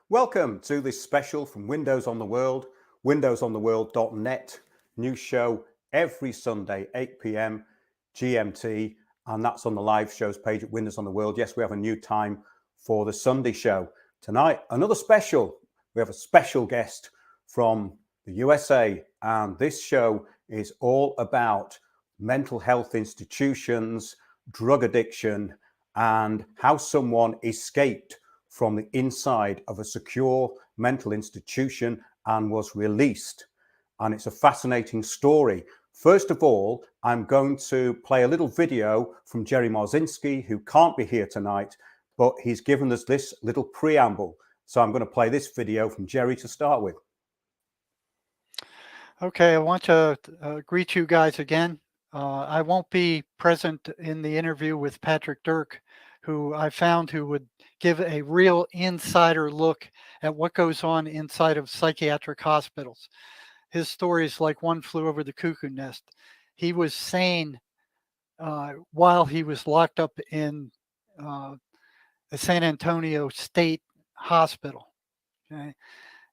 Welcome to this special from Windows on the World, windowsontheworld.net. New show every Sunday, 8 p.m. GMT, and that's on the live shows page at Windows on the World. Yes, we have a new time for the Sunday show. Tonight, another special. We have a special guest from the USA, and this show is all about mental health institutions, drug addiction, and how someone escaped from the inside of a secure mental institution and was released. And it's a fascinating story. First of all, I'm going to play a little video from Jerry Marzinsky, who can't be here tonight, but he's given us this little preamble. So I'm going to play this video from Jerry to start with. Okay, I want to greet you guys again. I won't be present in the interview with Patrick Dirk, who I found who would give a real insider look at what goes on inside of psychiatric hospitals. His story is like one flew over the cuckoo nest. He was sane while he was locked up in the San Antonio State Hospital. Okay?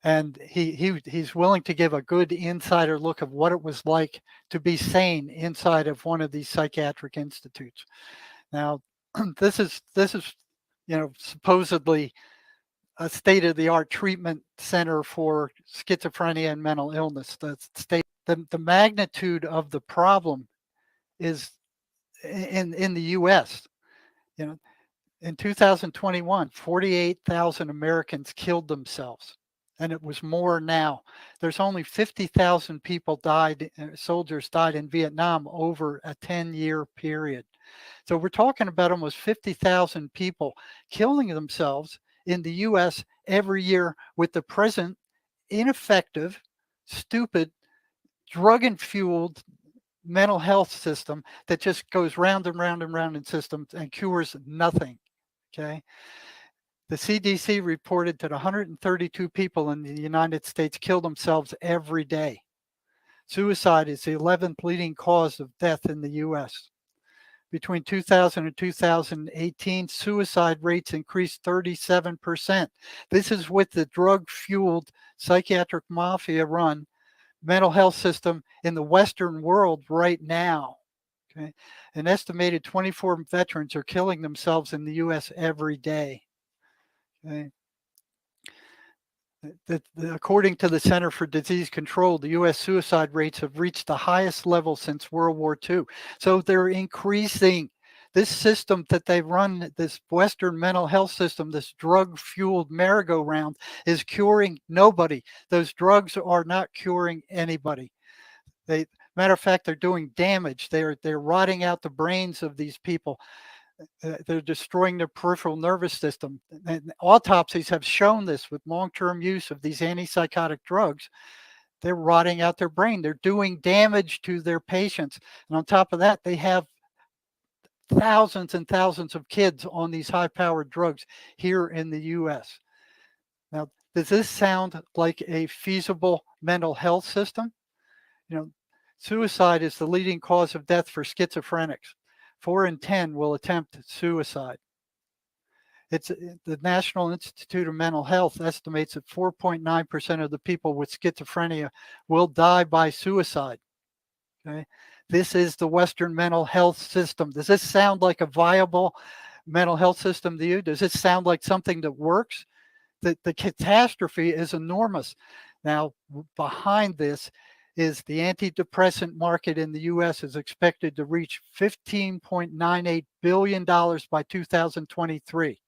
And he's willing to give a good insider look of what it was like to be sane inside of one of these psychiatric institutes. Now, this is supposedly a state-of-the-art treatment center for schizophrenia and mental illness. The magnitude of the problem is in the U.S. In 2021, 48,000 Americans killed themselves. And it was more now. There's only 50,000 people soldiers died in Vietnam over a 10-year period. So we're talking about almost 50,000 people killing themselves in the U.S. every year with the present ineffective, stupid, drug-fueled mental health system that just goes round and round and round in systems and cures nothing. Okay. The CDC reported that 132 people in the United States kill themselves every day. Suicide is the 11th leading cause of death in the U.S. Between 2000 and 2018, suicide rates increased 37%. This is with the drug-fueled psychiatric mafia-run mental health system in the Western world right now. Okay? An estimated 24 veterans are killing themselves in the U.S. every day. Okay. According to the Center for Disease Control, the U.S. suicide rates have reached the highest level since World War II. So they're increasing. This system that they run, this Western mental health system, this drug-fueled merry-go-round, is curing nobody. Those drugs are not curing anybody. Matter of fact, they're doing damage. They're rotting out the brains of these people. They're destroying their peripheral nervous system. And autopsies have shown this with long-term use of these antipsychotic drugs. They're rotting out their brain. They're doing damage to their patients. And on top of that, they have thousands and thousands of kids on these high-powered drugs here in the U.S. Now, does this sound like a feasible mental health system? Suicide is the leading cause of death for schizophrenics. 4 in 10 will attempt suicide. The National Institute of Mental Health estimates that 4.9% of the people with schizophrenia will die by suicide. Okay? This is the Western mental health system. Does this sound like a viable mental health system to you? Does this sound like something that works? The catastrophe is enormous. Now, behind this is the antidepressant market in the U.S. is expected to reach $15.98 billion by 2023.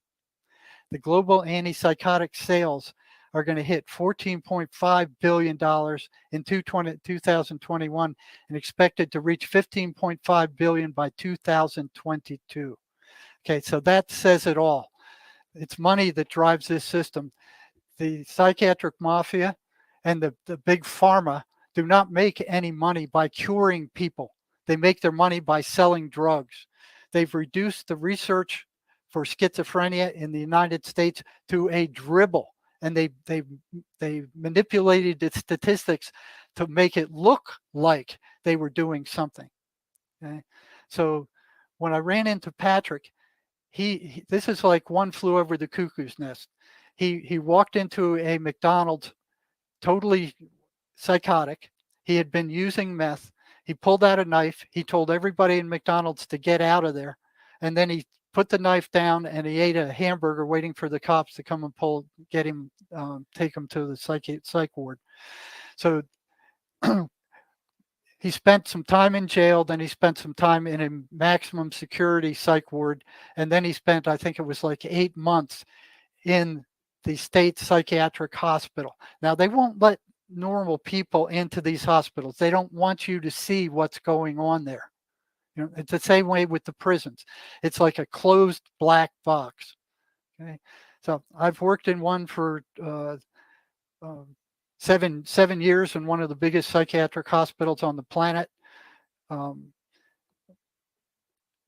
The global antipsychotic sales are going to hit $14.5 billion in 2021 and expected to reach $15.5 billion by 2022. Okay, so that says it all. It's money that drives this system. The psychiatric mafia and the big pharma do not make any money by curing people. They make their money by selling drugs. They've reduced the research for schizophrenia in the United States to a dribble, and they manipulated its statistics to make it look like they were doing something. Okay? So when I ran into Patrick, this is like one flew over the cuckoo's nest. He walked into a McDonald's totally psychotic. He had been using meth. He pulled out a knife. He told everybody in McDonald's to get out of there. And then he put the knife down and he ate a hamburger waiting for the cops to come and get him, take him to the psych ward. So he spent some time in jail, then he spent some time in a maximum security psych ward, and then he spent, I think it was like 8 months in the state psychiatric hospital. Now, they won't let normal people into these hospitals. They don't want you to see what's going on there. You know, it's the same way with the prisons. It's like a closed black box. Okay, so I've worked in one for 7 years in one of the biggest psychiatric hospitals on the planet.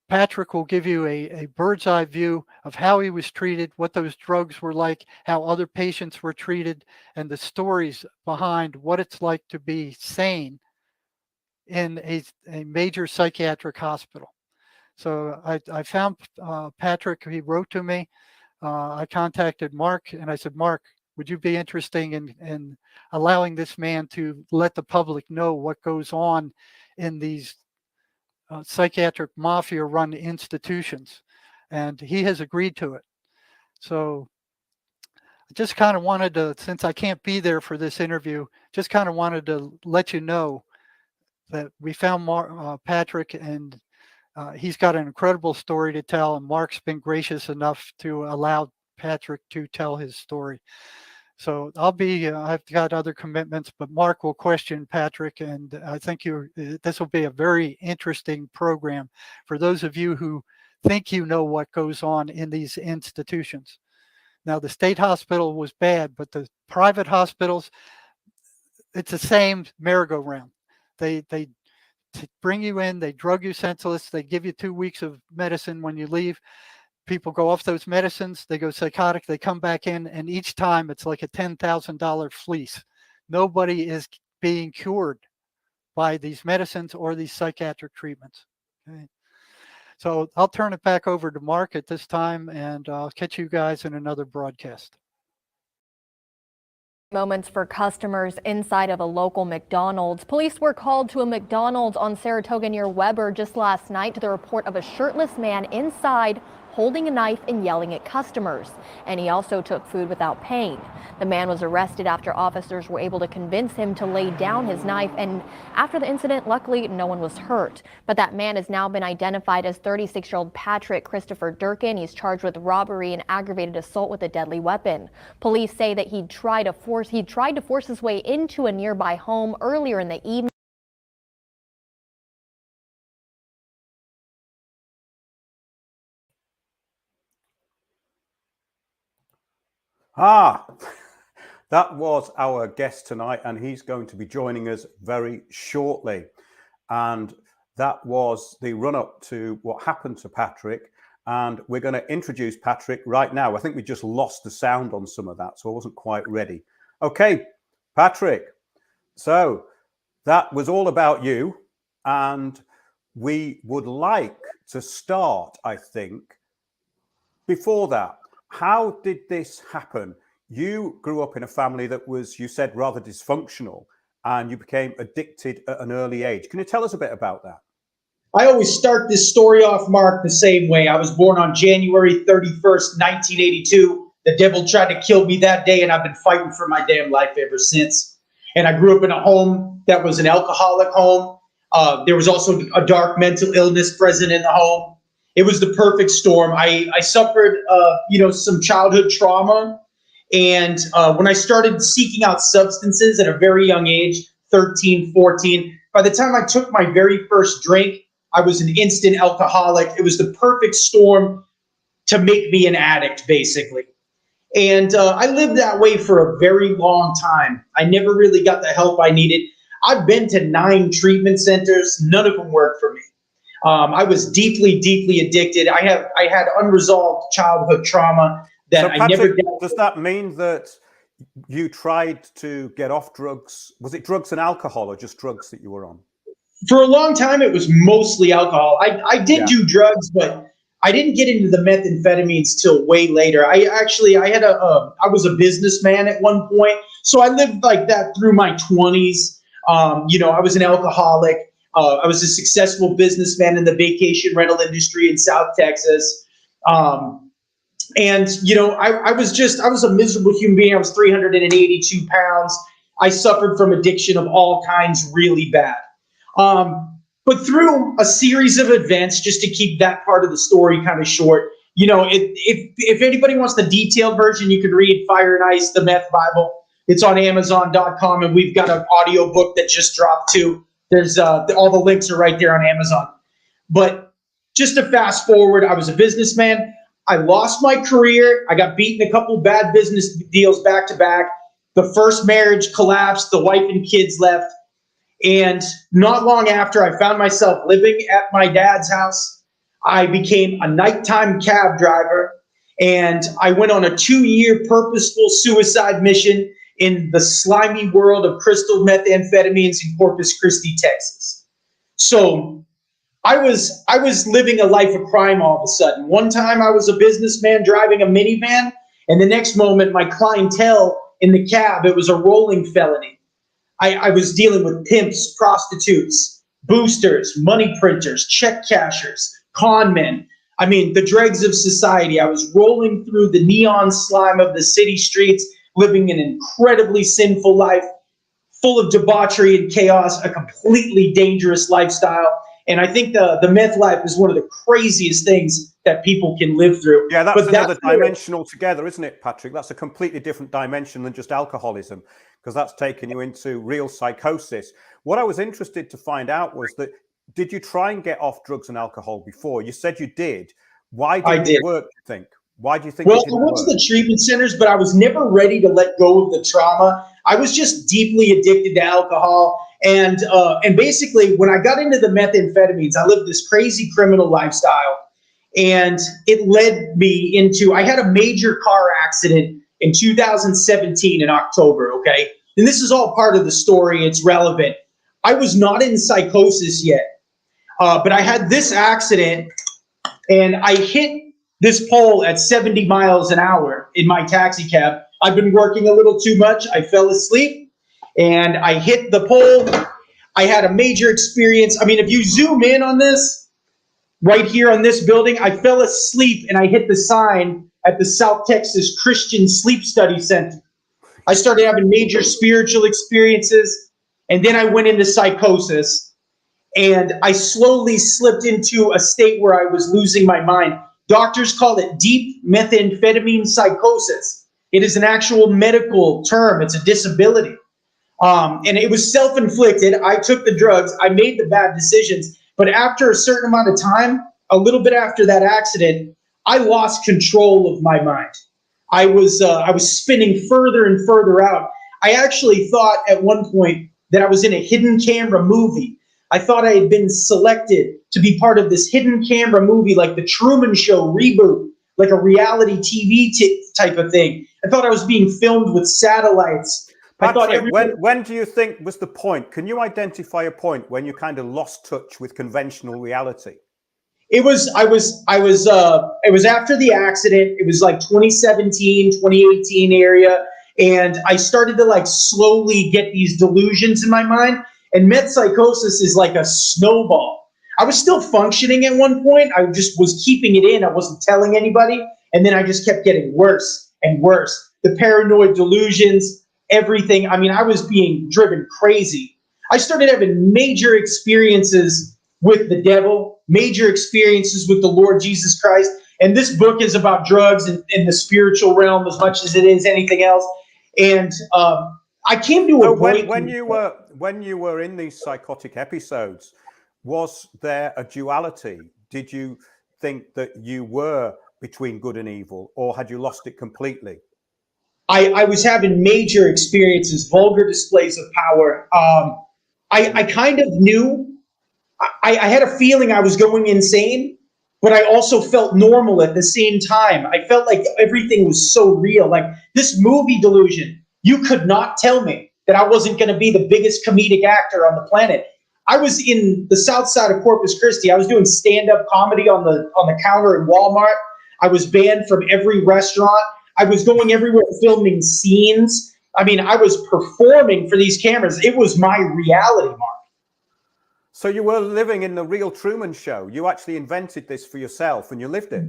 Patrick will give you a bird's eye view of how he was treated, what those drugs were like, how other patients were treated, and the stories behind what it's like to be sane in a major psychiatric hospital. So I found Patrick. He wrote to me. I contacted Mark and I said, Mark, would you be interested in allowing this man to let the public know what goes on in these psychiatric mafia-run institutions? And he has agreed to it. So I just kind of wanted to, since I can't be there for this interview, just kind of wanted to let you know that we found Patrick, and he's got an incredible story to tell, and Mark's been gracious enough to allow Patrick to tell his story. So I've got other commitments, but Mark will question Patrick, and I think this will be a very interesting program for those of you who think you know what goes on in these institutions. Now, the state hospital was bad, but the private hospitals, it's the same merry-go-round. They bring you in, they drug you senseless, they give you 2 weeks of medicine when you leave. People go off those medicines, they go psychotic, they come back in, and each time it's like a $10,000 fleece. Nobody is being cured by these medicines or these psychiatric treatments. Okay. So I'll turn it back over to Mark at this time, and I'll catch you guys in another broadcast. Moments for customers inside of a local McDonald's. Police were called to a McDonald's on Saratoga near Weber just last night to the report of a shirtless man inside holding a knife and yelling at customers. And he also took food without paying. The man was arrested after officers were able to convince him to lay down his knife, and after the incident, luckily no one was hurt. But that man has now been identified as 36-year-old Patrick Christopher Durkin. He's charged with robbery and aggravated assault with a deadly weapon. Police say that he tried to force his way into a nearby home earlier in the evening. That was our guest tonight, and he's going to be joining us very shortly. And that was the run-up to what happened to Patrick. And we're going to introduce Patrick right now. I think we just lost the sound on some of that, so I wasn't quite ready. Okay, Patrick. So that was all about you. And we would like to start, I think, before that. How did this happen? You grew up in a family that was, you said, rather dysfunctional, and you became addicted at an early age. Can you tell us a bit about that? I always start this story off, Mark, the same way. I was born on January 31st, 1982. The devil tried to kill me that day, and I've been fighting for my damn life ever since. And I grew up in a home that was an alcoholic home. There was also a dark mental illness present in the home. It was the perfect storm. I suffered, some childhood trauma. And when I started seeking out substances at a very young age, 13, 14, by the time I took my very first drink, I was an instant alcoholic. It was the perfect storm to make me an addict, basically. And I lived that way for a very long time. I never really got the help I needed. I've been to 9 treatment centers. None of them worked for me. I was deeply, deeply addicted. I had unresolved childhood trauma that so, I Patrick, never dealt with. Does that mean that you tried to get off drugs? Was it drugs and alcohol, or just drugs that you were on? For a long time, it was mostly alcohol. I did do drugs, but I didn't get into the methamphetamines till way later. I was a businessman at one point. So I lived like that through my 20s. I was an alcoholic. I was a successful businessman in the vacation rental industry in South Texas. I was a miserable human being. I was 382 pounds. I suffered from addiction of all kinds really bad. But through a series of events, just to keep that part of the story kind of short, if anybody wants the detailed version, you can read Fire and Ice, the Meth Bible. It's on Amazon.com, and we've got an audio book that just dropped too. There's all the links are right there on Amazon. But just to fast forward, I was a businessman. I lost my career. I got beaten a couple bad business deals back to back. The first marriage collapsed. The wife and kids left. And not long after, I found myself living at my dad's house. I became a nighttime cab driver, and I went on a 2-year purposeful suicide mission in the slimy world of crystal methamphetamines in Corpus Christi, Texas. So I was living a life of crime all of a sudden. One time I was a businessman driving a minivan, and the next moment my clientele in the cab, it was a rolling felony. I was dealing with pimps, prostitutes, boosters, money printers, check cashers, con men. I mean, the dregs of society. I was rolling through the neon slime of the city streets, living an incredibly sinful life, full of debauchery and chaos, a completely dangerous lifestyle. And I think the meth life is one of the craziest things that people can live through. Yeah, that's another dimension altogether, isn't it, Patrick? That's a completely different dimension than just alcoholism, because that's taken you into real psychosis. What I was interested to find out was that, did you try and get off drugs and alcohol before? You said you did. Why didn't it work, do you think? Why do you think it didn't work? Well, I went to the treatment centers, but I was never ready to let go of the trauma. I was just deeply addicted to alcohol. And basically, when I got into the methamphetamines, I lived this crazy criminal lifestyle. And it led me into, I had a major car accident in 2017 in October, okay? And this is all part of the story. It's relevant. I was not in psychosis yet, but I had this accident, and I hit this pole at 70 miles an hour in my taxi cab. I've been working a little too much. I fell asleep, and I hit the pole. I had a major experience. I mean, if you zoom in on this, right here on this building, I fell asleep, and I hit the sign at the South Texas Christian Sleep Study Center. I started having major spiritual experiences, and then I went into psychosis, and I slowly slipped into a state where I was losing my mind. Doctors call it deep methamphetamine psychosis. It is an actual medical term. It's a disability. And it was self-inflicted. I took the drugs. I made the bad decisions. But after a certain amount of time, a little bit after that accident, I lost control of my mind. I was spinning further and further out. I actually thought at one point that I was in a hidden camera movie. I thought I had been selected to be part of this hidden camera movie, like the Truman Show reboot, like a reality TV type of thing. I thought I was being filmed with satellites. Patrick, when do you think was the point? Can you identify a point when you kind of lost touch with conventional reality? It was after the accident. It was like 2017, 2018 area. And I started to like slowly get these delusions in my mind. And meth psychosis is like a snowball. I was still functioning at one point. I just was keeping it in. I wasn't telling anybody. And then I just kept getting worse and worse. The paranoid delusions, everything. I mean, I was being driven crazy. I started having major experiences with the devil, major experiences with the Lord Jesus Christ. And this book is about drugs and in the spiritual realm as much as it is anything else. And I came to a point when you were in these psychotic episodes, was there a duality? Did you think that you were between good and evil, or had you lost it completely? I was having major experiences, vulgar displays of power. I kind of knew, I had a feeling I was going insane, but I also felt normal at the same time. I felt like everything was so real. Like this movie delusion, you could not tell me that I wasn't going to be the biggest comedic actor on the planet. I was in the south side of Corpus Christi. I was doing stand-up comedy on the counter in Walmart. I was banned from every restaurant. I was going everywhere filming scenes. I mean, I was performing for these cameras. It was my reality, Mark. So you were living in the real Truman Show. You actually invented this for yourself and you lived it.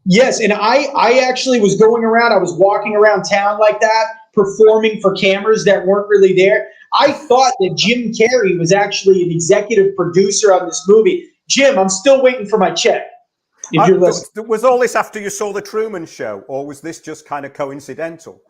Yes, and I actually was going around. I was walking around town like that, performing for cameras that weren't really there. I thought that Jim Carrey was actually an executive producer on this movie. Jim, I'm still waiting for my check. If you're listening. Was all this after you saw the Truman Show, or was this just kind of coincidental?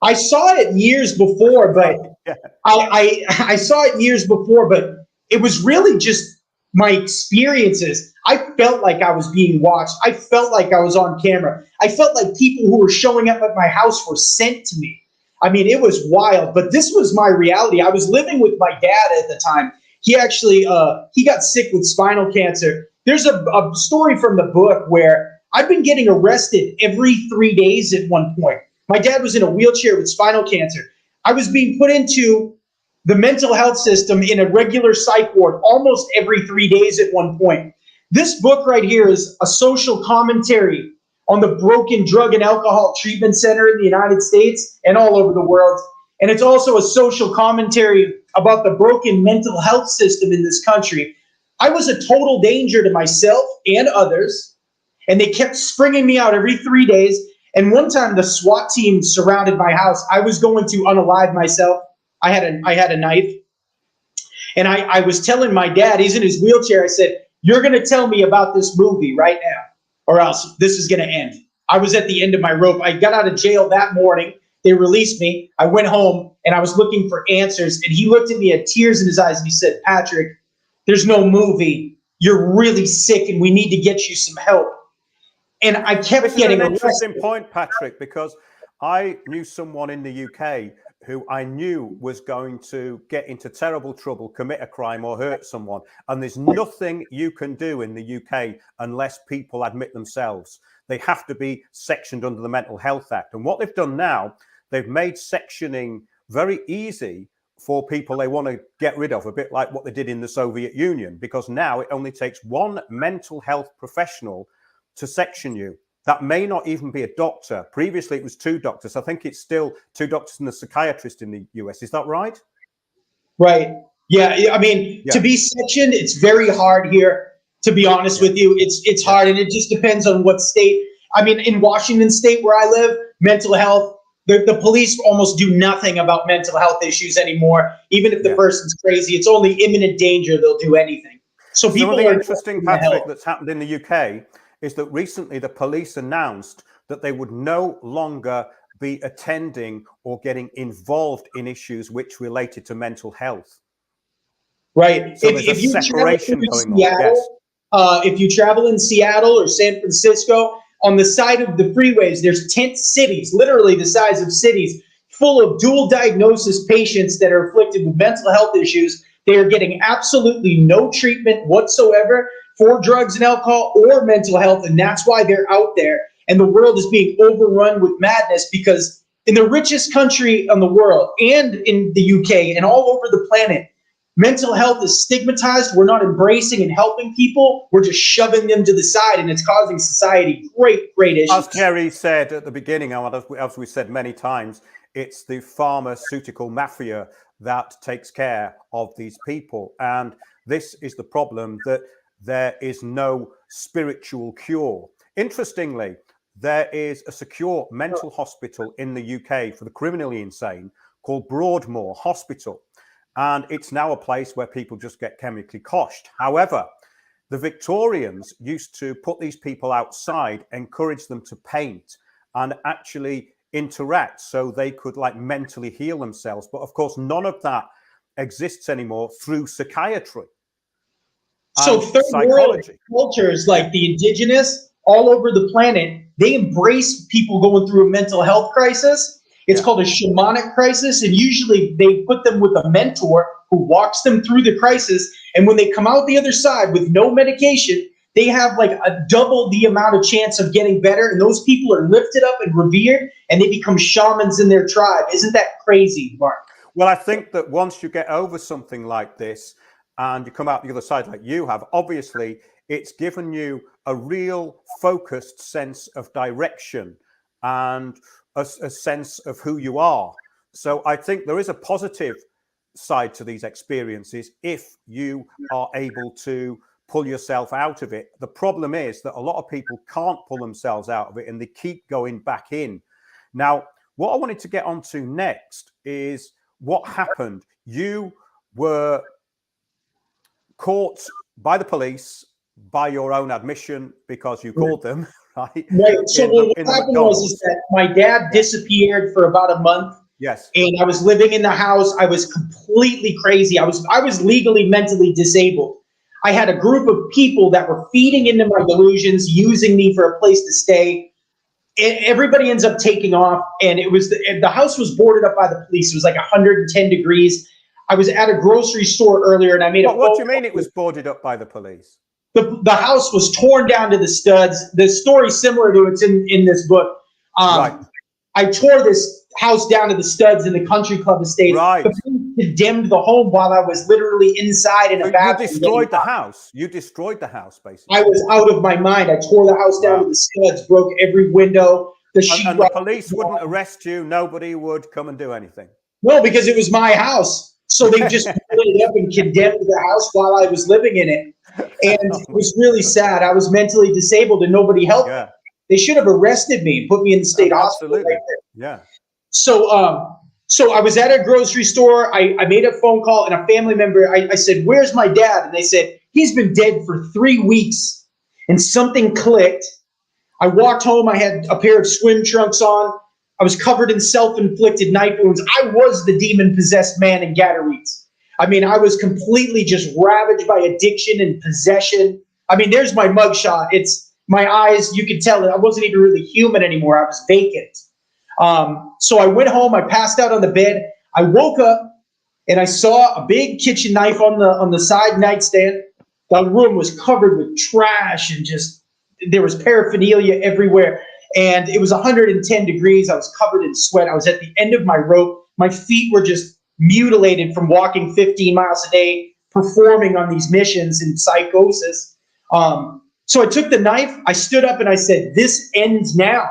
I saw it years before, but yeah. I saw it years before, but it was really just my experiences. I felt like I was being watched. I felt like I was on camera. I felt like people who were showing up at my house were sent to me. I mean, it was wild, but this was my reality. I was living with my dad at the time. He actually, he got sick with spinal cancer. There's a story from the book where I've been getting arrested every 3 days at one point. My dad was in a wheelchair with spinal cancer. I was being put into the mental health system in a regular psych ward almost every 3 days at one point. This book right here is a social commentary on the broken drug and alcohol treatment center in the United States and all over the world. And it's also a social commentary about the broken mental health system in this country. I was a total danger to myself and others, and they kept springing me out every 3 days. And one time the SWAT team surrounded my house. I was going to unalive myself. I had a knife. And I was telling my dad, he's in his wheelchair, I said, "You're going to tell me about this movie right now, or else this is going to end." I was at the end of my rope. I got out of jail that morning. They released me. I went home and I was looking for answers. And he looked at me, had tears in his eyes, and he said, "Patrick, there's no movie. You're really sick and we need to get you some help." And I kept getting an interesting point, Patrick, because I knew someone in the UK who I knew was going to get into terrible trouble, commit a crime or hurt someone. And there's nothing you can do in the UK unless people admit themselves. They have to be sectioned under the Mental Health Act. And what they've done now, they've made sectioning very easy for people they want to get rid of, a bit like what they did in the Soviet Union, because now it only takes one mental health professional to section you. That may not even be a doctor. Previously, it was 2 doctors. I think it's still 2 doctors and a psychiatrist in the US. Is that right? Right. Yeah. I mean, to be sectioned, it's very hard here, to be honest with you. It's hard, and it just depends on what state. I mean, in Washington State, where I live, mental health, the police almost do nothing about mental health issues anymore. Even if the person's crazy, it's only imminent danger, they'll do anything. So people are interesting, Patrick, that's happened in the UK is that recently the police announced that they would no longer be attending or getting involved in issues which related to mental health. Right. So there's a separation going on. Yes. If you travel in Seattle or San Francisco, on the side of the freeways, there's tent cities, literally the size of cities, full of dual diagnosis patients that are afflicted with mental health issues. They are getting absolutely no treatment whatsoever for drugs and alcohol or mental health, and that's why they're out there. And the world is being overrun with madness because in the richest country in the world and in the UK and all over the planet, mental health is stigmatized. We're not embracing and helping people. We're just shoving them to the side, and it's causing society great issues. As Jerry said at the beginning, as we said many times, it's the pharmaceutical mafia that takes care of these people. And this is the problem, that there is no spiritual cure. Interestingly, there is a secure mental hospital in the UK for the criminally insane called Broadmoor Hospital. And it's now a place where people just get chemically koshed. However, the Victorians used to put these people outside, encourage them to paint and actually interact so they could like mentally heal themselves. But of course, none of that exists anymore through psychiatry. So third world cultures like the indigenous all over the planet, they embrace people going through a mental health crisis. It's called a shamanic crisis. And usually they put them with a mentor who walks them through the crisis. And when they come out the other side with no medication, they have like a double the amount of chance of getting better. And those people are lifted up and revered, and they become shamans in their tribe. Isn't that crazy, Mark? Well, I think that once you get over something like this, and you come out the other side like you have, obviously it's given you a real focused sense of direction and a sense of who you are. So I think there is a positive side to these experiences if you are able to pull yourself out of it. The problem is that a lot of people can't pull themselves out of it and they keep going back in. Now, what I wanted to get onto next is what happened. You were caught by the police by your own admission because you called them, right? Right. So what happened was that my dad disappeared for about a month. Yes. And I was living in the house. I was completely crazy. I was legally, mentally disabled. I had a group of people that were feeding into my delusions, using me for a place to stay. Everybody ends up taking off, and it was the house was boarded up by the police. It was like 110 degrees. I was at a grocery store earlier, and I made What do you mean it was boarded up by the police? The house was torn down to the studs. The story's similar to it's in this book. Right. I tore this house down to the studs in the country club estate. Right. The police condemned the home while I was literally inside in a bathroom. You destroyed the house. You destroyed the house, basically. I was out of my mind. I tore the house down to the studs, broke every window. And the police wouldn't arrest you. Nobody would come and do anything. No, because it was my house. So they just lit it up and condemned the house while I was living in it. And it was really sad. I was mentally disabled and nobody helped me. They should have arrested me and put me in the state hospital. Absolutely. Right there. Yeah. So I was at a grocery store. I made a phone call, and a family member, I said, "Where's my dad?" And they said, "He's been dead for 3 weeks." And something clicked. I walked home. I had a pair of swim trunks on. I was covered in self-inflicted knife wounds. I was the demon-possessed man in Gadarenes. I mean, I was completely just ravaged by addiction and possession. I mean, there's my mugshot. It's my eyes. You could tell that I wasn't even really human anymore. I was vacant. So I went home. I passed out on the bed. I woke up and I saw a big kitchen knife on the side nightstand. The room was covered with trash and just there was paraphernalia everywhere. And it was 110 degrees. I was covered in sweat. I was at the end of my rope. My feet were just mutilated from walking 15 miles a day, performing on these missions in psychosis. So I took the knife. I stood up and I said, "This ends now."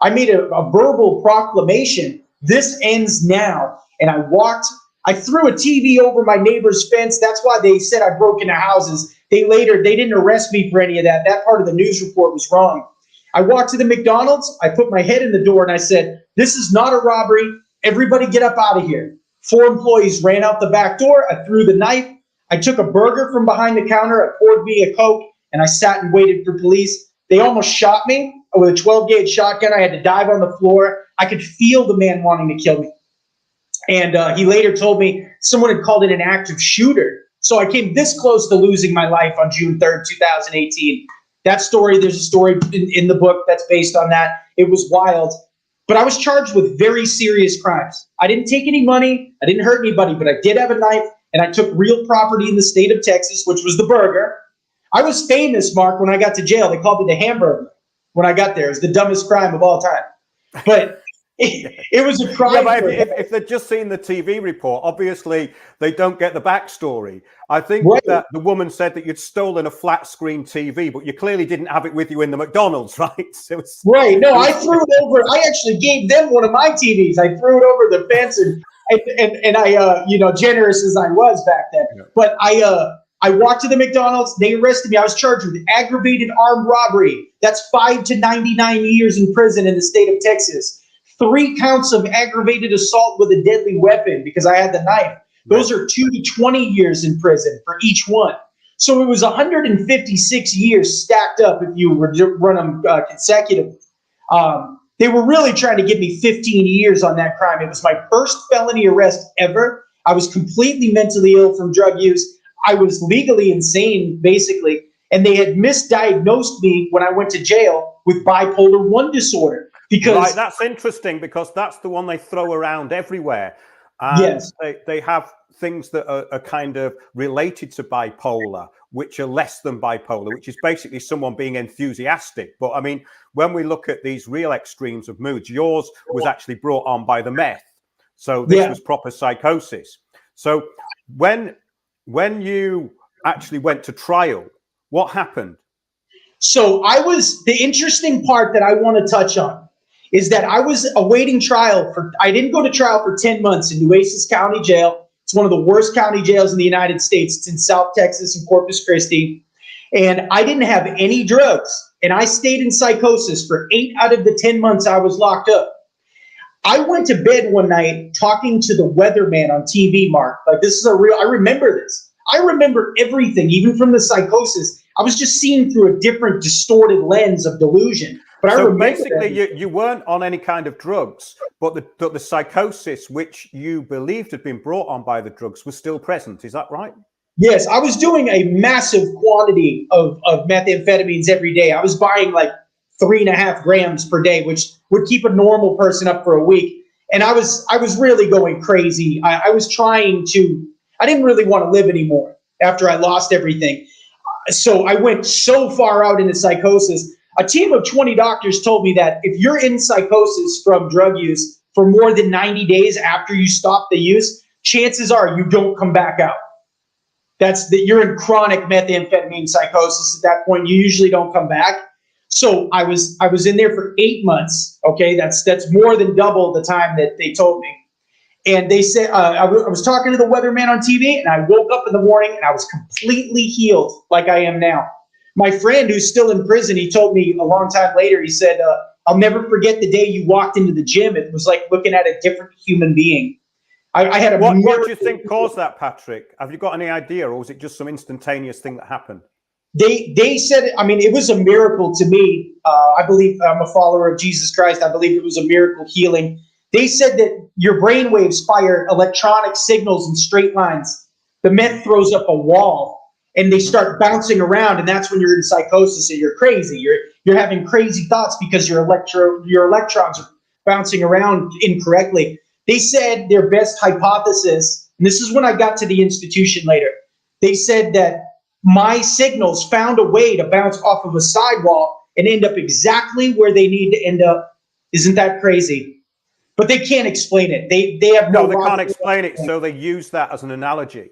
I made a verbal proclamation. This ends now. And I walked. I threw a TV over my neighbor's fence. That's why they said I broke into houses. They didn't arrest me for any of that. That part of the news report was wrong. I walked to the McDonald's. I put my head in the door and I said, "This is not a robbery. Everybody get up out of here." 4 employees ran out the back door. I threw the knife. I took a burger from behind the counter. I poured me a Coke and I sat and waited for police. They almost shot me with a 12-gauge shotgun. I had to dive on the floor. I could feel the man wanting to kill me. And he later told me someone had called it an active shooter. So I came this close to losing my life on June 3rd, 2018. That story, there's a story in the book that's based on that. It was wild. But I was charged with very serious crimes. I didn't take any money. I didn't hurt anybody, but I did have a knife, and I took real property in the state of Texas, which was the burger. I was famous, Mark, when I got to jail. They called me the Hamburger when I got there. It was the dumbest crime of all time. But it was a crime. Yeah, but if they've just seen the TV report, obviously they don't get the backstory. I think that the woman said that you'd stolen a flat screen TV, but you clearly didn't have it with you in the McDonald's, right? So right. No, I threw it over. I actually gave them one of my TVs. I threw it over the fence, and I, generous as I was back then. Yeah. But I walked to the McDonald's. They arrested me. I was charged with aggravated armed robbery. That's 5 to 99 years in prison in the state of Texas. 3 counts of aggravated assault with a deadly weapon because I had the knife. Those are 2 to 20 years in prison for each one. So it was 156 years stacked up if you were to run them consecutively. They were really trying to give me 15 years on that crime. It was my first felony arrest ever. I was completely mentally ill from drug use. I was legally insane, basically. And they had misdiagnosed me when I went to jail with bipolar 1 disorder. Because that's interesting because that's the one they throw around everywhere. And they have things that are kind of related to bipolar, which are less than bipolar, which is basically someone being enthusiastic. But I mean, when we look at these real extremes of moods, yours was actually brought on by the meth. So this was proper psychosis. So when when you actually went to trial, what happened? So the interesting part that I want to touch on is that I was awaiting trial I didn't go to trial for 10 months in Nueces County Jail. It's one of the worst county jails in the United States. It's in South Texas and Corpus Christi. And I didn't have any drugs. And I stayed in psychosis for 8 out of the 10 months I was locked up. I went to bed one night talking to the weatherman on TV, Mark. Like, this is I remember this. I remember everything, even from the psychosis. I was just seeing through a different distorted lens of delusion. But I remember basically, you weren't on any kind of drugs, but the psychosis, which you believed had been brought on by the drugs, was still present. Is that right? Yes, I was doing a massive quantity of methamphetamines every day. I was buying like 3.5 grams per day, which would keep a normal person up for a week. And I was really going crazy. I didn't really want to live anymore after I lost everything. So I went so far out into psychosis. A team of 20 doctors told me that if you're in psychosis from drug use for more than 90 days after you stop the use, chances are you don't come back out. You're in chronic methamphetamine psychosis at that point. You usually don't come back. So I was in there for 8 months. Okay, that's more than double the time that they told me. And they said I was talking to the weatherman on TV, and I woke up in the morning and I was completely healed, like I am now. My friend, who's still in prison, he told me a long time later. He said, "I'll never forget the day you walked into the gym. It was like looking at a different human being." I had a. What do you think caused that, Patrick? Have you got any idea, or was it just some instantaneous thing that happened? They said, I mean, it was a miracle to me. I believe I'm a follower of Jesus Christ. I believe it was a miracle healing. They said that your brain waves fire electronic signals in straight lines. The meth throws up a wall and they start bouncing around. And that's when you're in psychosis and you're crazy. You're having crazy thoughts because your electrons are bouncing around incorrectly. They said their best hypothesis, and this is when I got to the institution later, they said that my signals found a way to bounce off of a sidewall and end up exactly where they need to end up. Isn't that crazy? But they can't explain it. They have no. They can't explain it, so they use that as an analogy.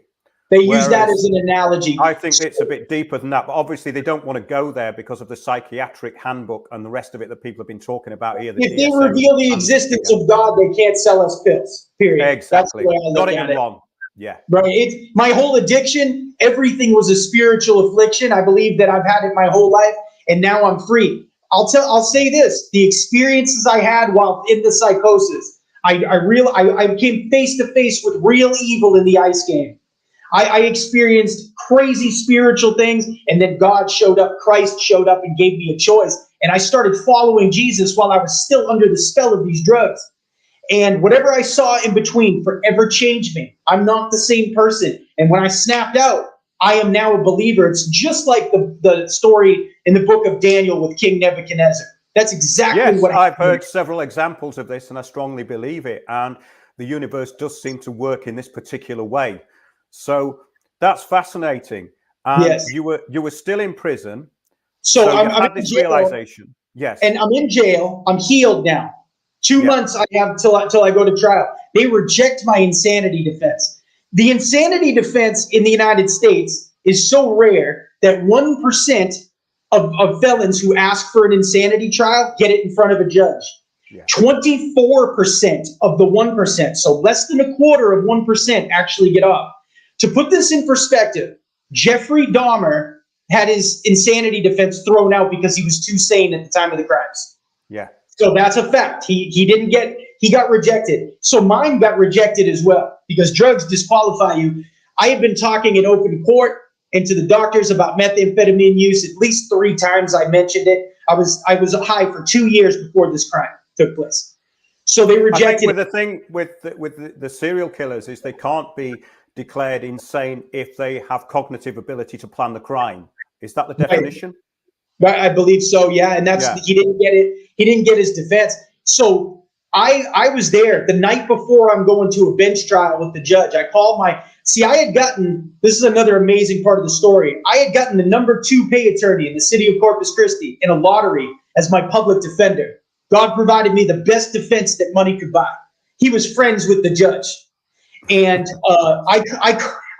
They use that as an analogy. I think it's a bit deeper than that, but obviously they don't want to go there because of the psychiatric handbook and the rest of it that people have been talking about here. If they reveal the existence of God, they can't sell us pills. Period. Exactly. That's the way I look at it. Wrong. Yeah. Right. My whole addiction, everything was a spiritual affliction. I believe that I've had it my whole life, and now I'm free. I'll say this: the experiences I had while in the psychosis, I came face to face with real evil in the ice game. I experienced crazy spiritual things, and then God showed up, Christ showed up and gave me a choice. And I started following Jesus while I was still under the spell of these drugs. And whatever I saw in between forever changed me. I'm not the same person. And when I snapped out, I am now a believer. It's just like the story in the book of Daniel with King Nebuchadnezzar. That's exactly what I've heard several examples of this, and I strongly believe it. And the universe does seem to work in this particular way. So that's fascinating. And yes. you were still in prison. So I'm in this jail, realization. Yes. And I'm in jail. I'm healed now. 2 months I have till I go to trial. They reject my insanity defense. The insanity defense in the United States is so rare that 1% of felons who ask for an insanity trial get it in front of a judge. 24% of the 1%, so less than a quarter of 1%, actually get off. To put this in perspective, Jeffrey Dahmer had his insanity defense thrown out because he was too sane at the time of the crimes. Yeah. So that's a fact. He got rejected. So mine got rejected as well because drugs disqualify you. I had been talking in open court and to the doctors about methamphetamine use at least 3 times. I mentioned it. I was high for 2 years before this crime took place. So they rejected. I think the thing with the serial killers is they can't be declared insane if they have cognitive ability to plan the crime. Is that the definition? Right, I believe so. Yeah, and he didn't get it. He didn't get his defense. So I was there the night before I'm going to a bench trial with the judge. I called I had gotten, this is another amazing part of the story. I had gotten the number 2 pay attorney in the city of Corpus Christi in a lottery as my public defender. God provided me the best defense that money could buy. He was friends with the judge. And I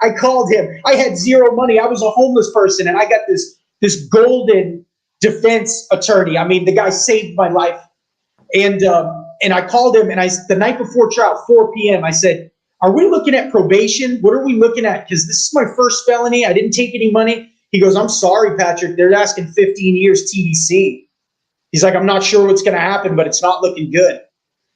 I called him. I had zero money. I was a homeless person, and I got this golden defense attorney. I mean, the guy saved my life. And I called him, and the night before trial, 4 p.m., I said, are we looking at probation? What are we looking at? Because this is my first felony. I didn't take any money. He goes, I'm sorry, Patrick. They're asking 15 years TBC. He's like, I'm not sure what's going to happen, but it's not looking good.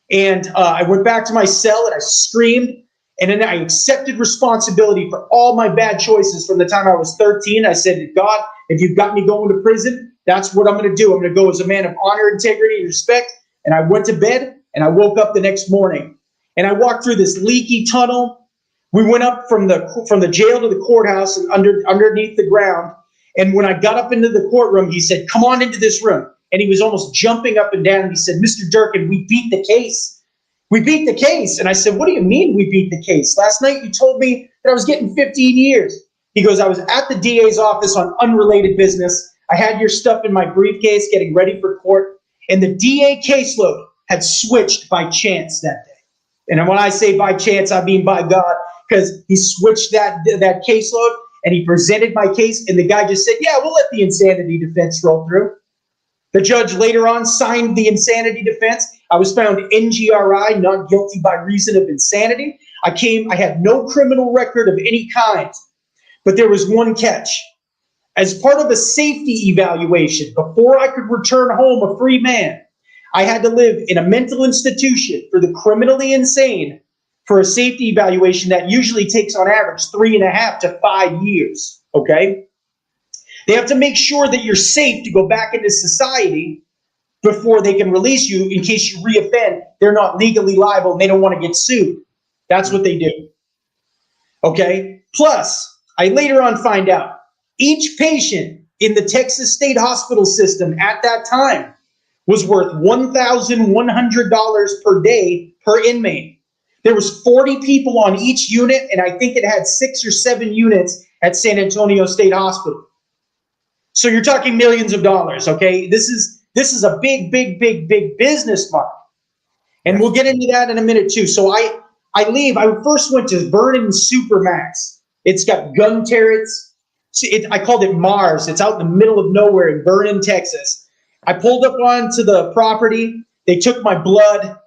And I went back to my cell, and I screamed. And then I accepted responsibility for all my bad choices from the time I was 13. I said, God, if you've got me going to prison, that's what I'm going to do. I'm going to go as a man of honor, integrity, and respect. And I went to bed, and I woke up the next morning. And I walked through this leaky tunnel. We went up from the jail to the courthouse and underneath the ground. And when I got up into the courtroom, he said, come on into this room. And he was almost jumping up and down. He said, Mr. Durkin, we beat the case. We beat the case. And I said, what do you mean we beat the case? Last night you told me that I was getting 15 years. He goes, I was at the DA's office on unrelated business. I had your stuff in my briefcase getting ready for court. And the DA caseload had switched by chance that day. And when I say by chance, I mean by God, because he switched that caseload and he presented my case. And the guy just said, yeah, we'll let the insanity defense roll through. The judge later on signed the insanity defense. I was found NGRI, not guilty by reason of insanity. I had no criminal record of any kind, but there was one catch. As part of a safety evaluation, before I could return home a free man, I had to live in a mental institution for the criminally insane for a safety evaluation that usually takes on average 3.5 to 5 years, okay? They have to make sure that you're safe to go back into society before they can release you in case you reoffend. They're not legally liable and they don't want to get sued. That's what they do. Okay? Plus, I later on find out each patient in the Texas State Hospital system at that time was worth $1,100 per day per inmate. There was 40 people on each unit, and I think it had 6 or 7 units at San Antonio State Hospital. So you're talking millions of dollars, okay? This is a big business model. And we'll get into that in a minute too. So I leave. I first went to Vernon Supermax. It's got gun turrets. I called it Mars. It's out in the middle of nowhere in Vernon, Texas. I pulled up onto the property. They took my blood.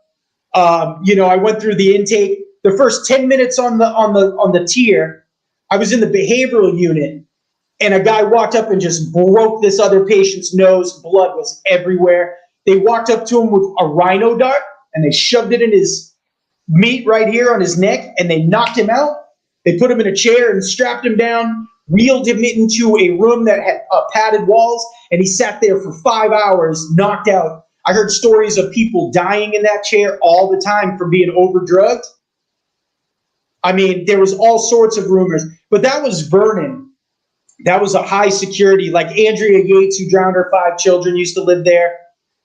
I went through the intake. The first 10 minutes on the tier, I was in the behavioral unit. And a guy walked up and just broke this other patient's nose. Blood was everywhere. They walked up to him with a rhino dart, and they shoved it in his meat right here on his neck, and they knocked him out. They put him in a chair and strapped him down, wheeled him into a room that had padded walls, and he sat there for 5 hours, knocked out. I heard stories of people dying in that chair all the time from being overdrugged. I mean, there was all sorts of rumors. But that was Vernon. That was a high security, like Andrea Yates, who drowned her 5 children, used to live there.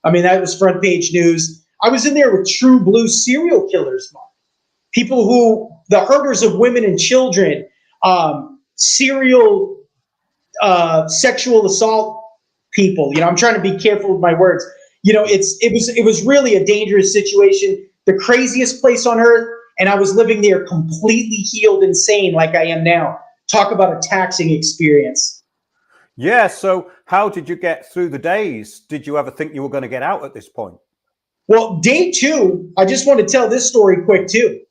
I mean, that was front page news. I was in there with true blue serial killers, Mark. People who, the herders of women and children, serial sexual assault people. I'm trying to be careful with my words. It was really a dangerous situation, the craziest place on earth, and I was living there completely healed and sane like I am now. Talk about a taxing experience. Yeah, so how did you get through the days? Did you ever think you were going to get out at this point? Well, day 2, I just want to tell this story quick too,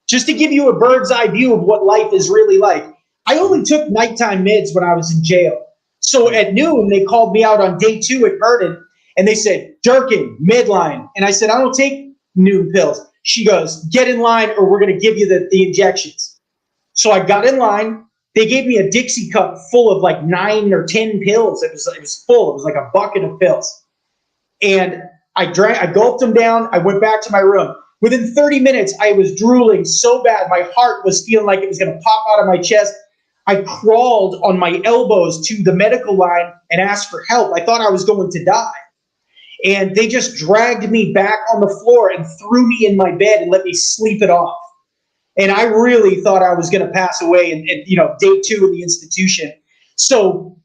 just to give you a bird's eye view of what life is really like. I only took nighttime meds when I was in jail. So at noon, they called me out on day 2 at Vernon, and they said, Durkin, midline. And I said, I don't take noon pills. She goes, get in line or we're going to give you the injections. So I got in line. They gave me a Dixie cup full of like 9 or 10 pills. It was full. It was like a bucket of pills. And I gulped them down. I went back to my room. Within 30 minutes, I was drooling so bad. My heart was feeling like it was going to pop out of my chest. I crawled on my elbows to the medical line and asked for help. I thought I was going to die. And they just dragged me back on the floor and threw me in my bed and let me sleep it off. And I really thought I was going to pass away in day 2 in the institution. So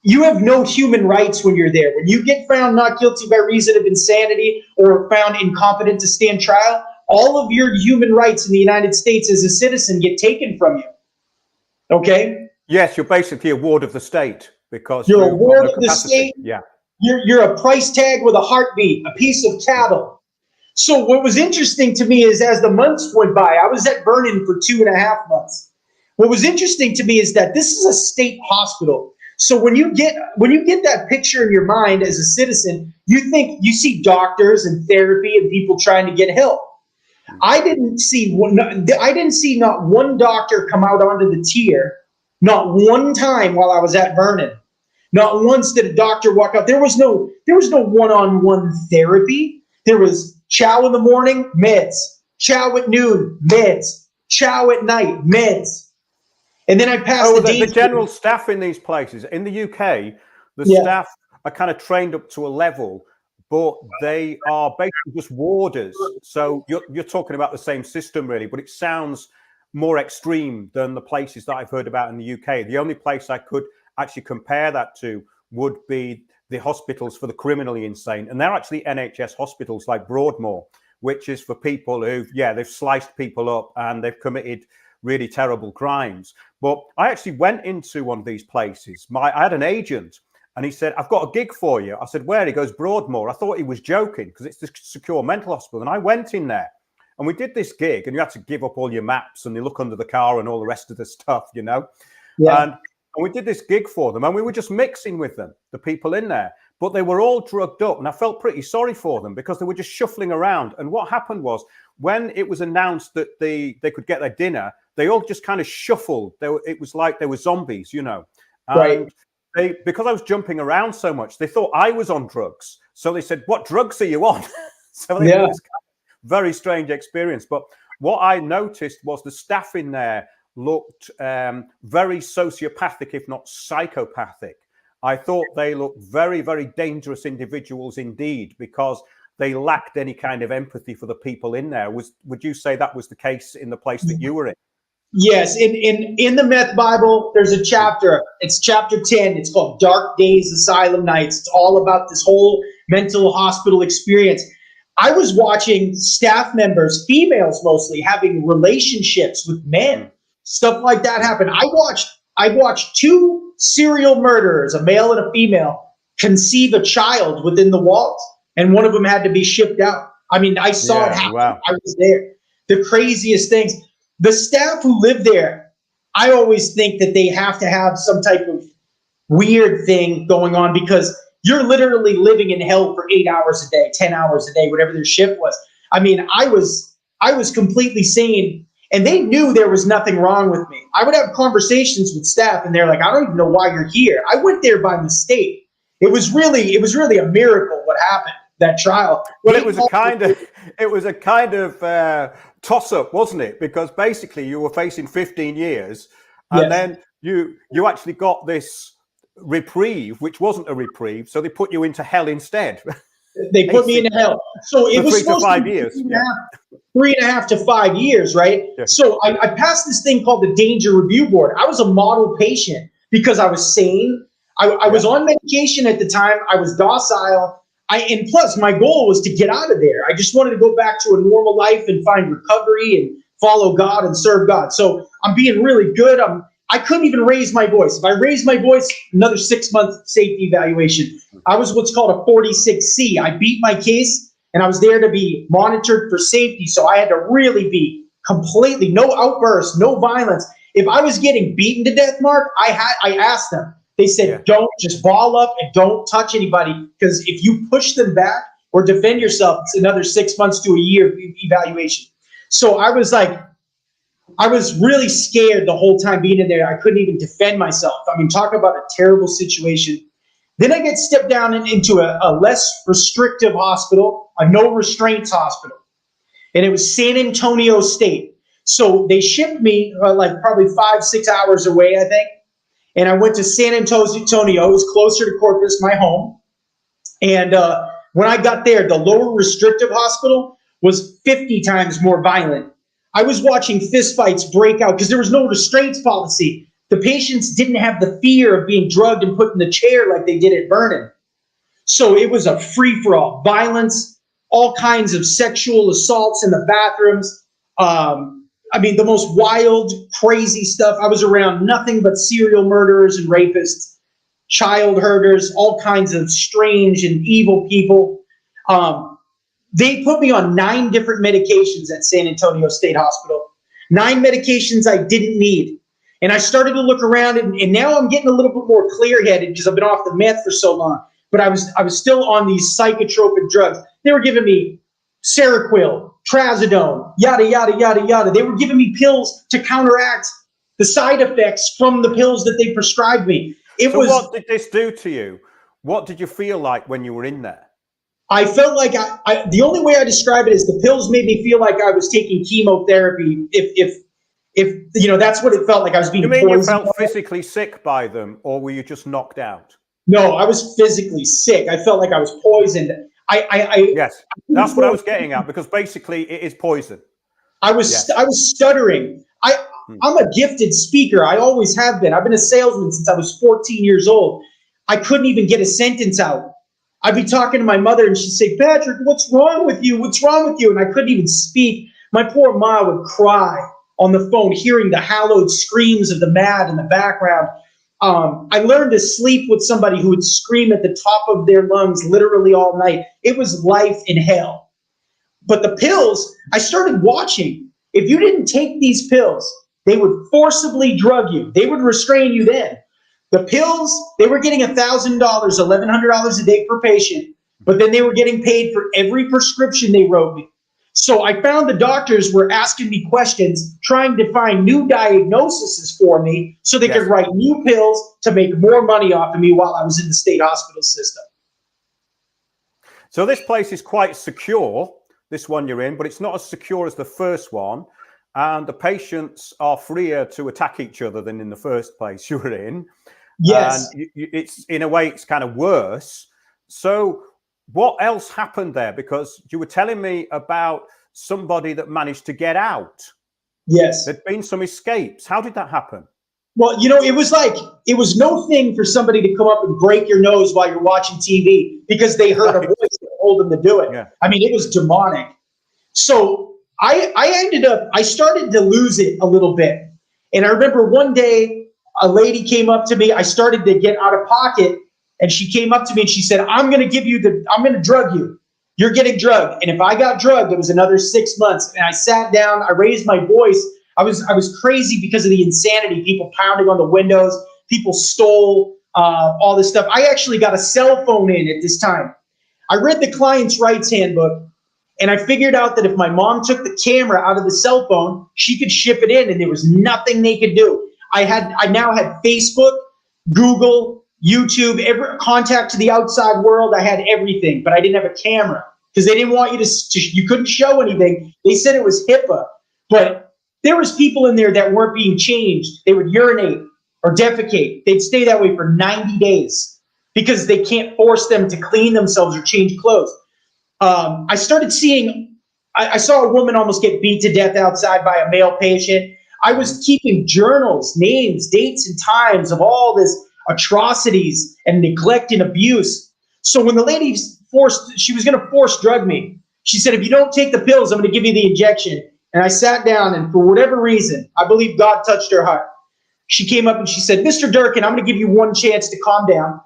you have no human rights when you're there. When you get found not guilty by reason of insanity or found incompetent to stand trial, all of your human rights in the United States as a citizen get taken from you. Okay. Yes, you're basically a ward of the state because You're a you've got ward no of the capacity. state. Yeah. You're a price tag with a heartbeat, a piece of cattle. So what was interesting to me is as the months went by, I was at Vernon for 2.5 months. What was interesting to me is that this is a state hospital. So when you get that picture in your mind as a citizen, you see doctors and therapy and people trying to get help. I didn't see not one doctor come out onto the tier, not one time while I was at Vernon. Not once did a doctor walk out. There was no one-on-one therapy. There was chow in the morning, meds. Chow at noon, meds. Chow at night, meds. And then I passed the general staff in these places. In the UK, the staff are kind of trained up to a level, but they are basically just warders. So you're talking about the same system, really, but it sounds more extreme than the places that I've heard about in the UK. The only place I could actually compare that to would be the hospitals for the criminally insane. And they're actually NHS hospitals like Broadmoor, which is for people they've sliced people up and they've committed really terrible crimes. But I actually went into one of these places. I had an agent and he said, I've got a gig for you. I said, where? He goes, Broadmoor. I thought he was joking because it's the secure mental hospital. And I went in there and we did this gig and you had to give up all your maps and you look under the car and all the rest of the stuff, Yeah. And we did this gig for them and we were just mixing with them, the people in there, but they were all drugged up and I felt pretty sorry for them because they were just shuffling around. And what happened was when it was announced that they could get their dinner, they all just kind of shuffled. It was like they were zombies, And right. Because I was jumping around so much, they thought I was on drugs. So they said, what drugs are you on? So it was kind of very strange experience. But what I noticed was the staff in there looked very sociopathic, if not psychopathic. I thought they looked very, very dangerous individuals indeed, because they lacked any kind of empathy for the people in there. Would you say that was the case in the place that you were in? Yes, in the Meth Bible, there's a chapter. It's chapter 10. It's called Dark Days, Asylum Nights. It's all about this whole mental hospital experience. I was watching staff members, females mostly, having relationships with men. Stuff like that happened. I watched 2 serial murderers, a male and a female, conceive a child within the walls, and one of them had to be shipped out. I mean, I saw it happen. Wow. I was there. The craziest things. The staff who live there, I always think that they have to have some type of weird thing going on because you're literally living in hell for 8 hours a day, 10 hours a day, whatever their shift was. I mean, I was completely sane. And they knew there was nothing wrong with me. I would have conversations with staff and they're like, I don't even know why you're here. I went there by mistake. It was really a miracle what happened, that trial. Well, it was a kind of toss-up, wasn't it? Because basically you were facing 15 years and then you actually got this reprieve, which wasn't a reprieve. So they put you into hell instead. They put me into hell. So it was 3 to 5 years. 3.5 to 5 years, right? Yeah. So I passed this thing called the Danger Review Board. I was a model patient because I was sane. I was on medication at the time. I was docile. And plus, my goal was to get out of there. I just wanted to go back to a normal life and find recovery and follow God and serve God. So I'm being really good. I couldn't even raise my voice. If I raised my voice, another 6-month safety evaluation. I was what's called a 46C. I beat my case, and I was there to be monitored for safety. So I had to really be completely, no outbursts, no violence. If I was getting beaten to death, Mark, I asked them. They said, don't just ball up and don't touch anybody, because if you push them back or defend yourself, it's another 6 months to a year evaluation. So I was really scared the whole time being in there. I couldn't even defend myself. I mean, talk about a terrible situation. Then I get stepped down into a less restrictive hospital, a no restraints hospital. And it was San Antonio State. So they shipped me like probably 5-6 hours away, I think. And I went to San Antonio. It was closer to Corpus, my home. And when I got there, the lower restrictive hospital was 50 times more violent. I was watching fistfights break out because there was no restraints policy. The patients didn't have the fear of being drugged and put in the chair like they did at Vernon. So it was a free-for-all. Violence, all kinds of sexual assaults in the bathrooms. I mean, the most wild, crazy stuff. I was around nothing but serial murderers and rapists, child herders, all kinds of strange and evil people. They put me on 9 different medications at San Antonio State Hospital. 9 medications I didn't need. And I started to look around, and now I'm getting a little bit more clear-headed because I've been off the meth for so long. But I was still on these psychotropic drugs. They were giving me Seroquel, Trazodone, yada, yada, yada, yada. They were giving me pills to counteract the side effects from the pills that they prescribed me. What did this do to you? What did you feel like when you were in there? I felt like the only way I describe it is the pills made me feel like I was taking chemotherapy. If you know, that's what it felt like. I was being poisoned. You felt physically sick by them, or were you just knocked out? No, I was physically sick. I felt like I was poisoned. Yes, that's what I was getting at, because basically it is poison. I was stuttering. I'm a gifted speaker. I always have been. I've been a salesman since I was 14 years old. I couldn't even get a sentence out. I'd be talking to my mother and she'd say, Patrick, what's wrong with you? What's wrong with you? And I couldn't even speak. My poor ma would cry on the phone, hearing the hallowed screams of the mad in the background. I learned to sleep with somebody who would scream at the top of their lungs literally all night. It was life in hell. But the pills, I started watching. If you didn't take these pills, they would forcibly drug you. They would restrain you then. The pills, they were getting $1,000, $1,100 a day per patient, but then they were getting paid for every prescription they wrote me. So I found the doctors were asking me questions, trying to find new diagnoses for me so they could write new pills to make more money off of me while I was in the state hospital system. So this place is quite secure, this one you're in, but it's not as secure as the first one. And the patients are freer to attack each other than in the first place you were in. Yes. And it's, in a way, it's kind of worse. So what else happened there? Because you were telling me about somebody that managed to get out. Yes. There'd been some escapes. How did that happen? Well, you know, it was no thing for somebody to come up and break your nose while you're watching TV because they heard a voice that told them to do it. Yeah. I mean, it was demonic. So I started to lose it a little bit. And I remember one day a lady came up to me. I started to get out of pocket, and she came up to me and she said, I'm going to drug you. You're getting drugged. And if I got drugged, it was another 6 months. And I sat down, I raised my voice. I was crazy because of the insanity, people pounding on the windows, people stole all this stuff. I actually got a cell phone in at this time. I read the client's rights handbook, and I figured out that if my mom took the camera out of the cell phone, she could ship it in, and there was nothing they could do. I now had Facebook, Google, YouTube, every contact to the outside world. I had everything, but I didn't have a camera because they didn't want you you couldn't show anything. They said it was HIPAA, but there was people in there that weren't being changed. They would urinate or defecate. They'd stay that way for 90 days because they can't force them to clean themselves or change clothes. I started seeing, I saw a woman almost get beat to death outside by a male patient. I was keeping journals, names, dates, and times of all this atrocities and neglect and abuse. So when the lady she was going to force drug me. She said, if you don't take the pills, I'm going to give you the injection. And I sat down, and for whatever reason, I believe God touched her heart. She came up and she said, Mr. Durkin, I'm going to give you one chance to calm down.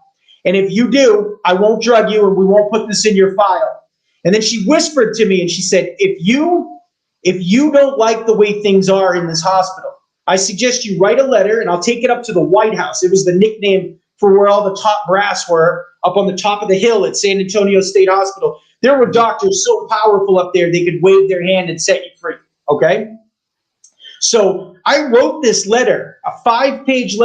And if you do, I won't drug you and we won't put this in your file. And then she whispered to me and she said, if you don't like the way things are in this hospital, I suggest you write a letter and I'll take it up to the White House. It was the nickname for where all the top brass were, up on the top of the hill at San Antonio State Hospital. There were doctors so powerful up there, they could wave their hand and set you free. Okay? So I wrote this letter, a 4-page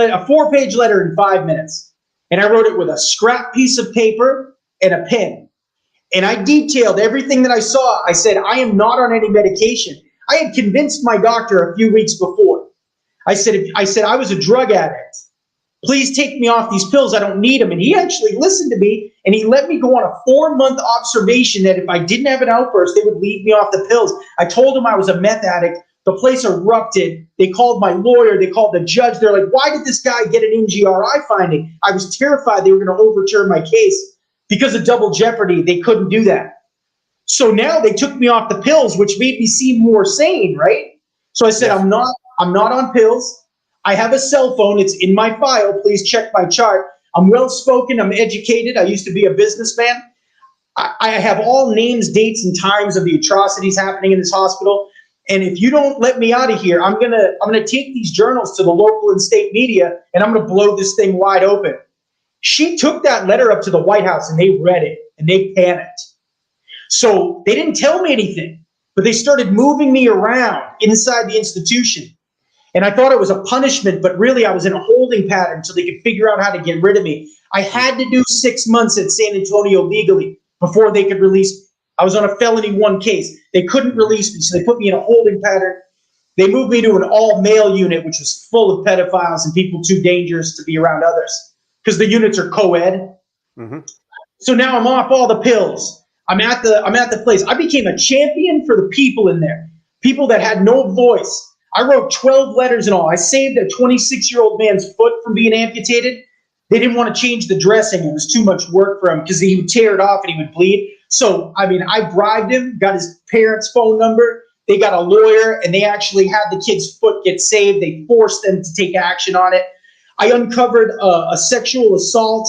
letter in 5 minutes. And I wrote it with a scrap piece of paper and a pen. And I detailed everything that I saw. I said, I am not on any medication. I had convinced my doctor a few weeks before. I said I was a drug addict. Please take me off these pills. I don't need them. And he actually listened to me, and he let me go on a 4-month observation that if I didn't have an outburst, they would leave me off the pills. I told him I was a meth addict. The place erupted. They called my lawyer. They called the judge. They're like, why did this guy get an NGRI finding? I was terrified they were going to overturn my case. Because of double jeopardy, they couldn't do that. So now they took me off the pills, which made me seem more sane, right? So I said, Yes. I'm not on pills. I have a cell phone. It's in my file. Please check my chart. I'm well-spoken. I'm educated. I used to be a businessman. I have all names, dates, and times of the atrocities happening in this hospital. And if you don't let me out of here, I'm gonna take these journals to the local and state media, and I'm gonna blow this thing wide open. She took that letter up to the White House, and they read it, and they panicked. So they didn't tell me anything, but they started moving me around inside the institution. And I thought it was a punishment, but really I was in a holding pattern so they could figure out how to get rid of me. I had to do 6 months at San Antonio legally before they could release me. I was on a felony 1 case. They couldn't release me, so they put me in a holding pattern. They moved me to an all-male unit, which was full of pedophiles and people too dangerous to be around others because the units are co-ed. Mm-hmm. So now I'm off all the pills. I'm at the place. I became a champion for the people in there, people that had no voice. I wrote 12 letters in all. I saved a 26-year-old man's foot from being amputated. They didn't want to change the dressing. It was too much work for him because he would tear it off and he would bleed. So, I mean, I bribed him, got his parents' phone number. They got a lawyer, and they actually had the kid's foot get saved. They forced them to take action on it. I uncovered a sexual assault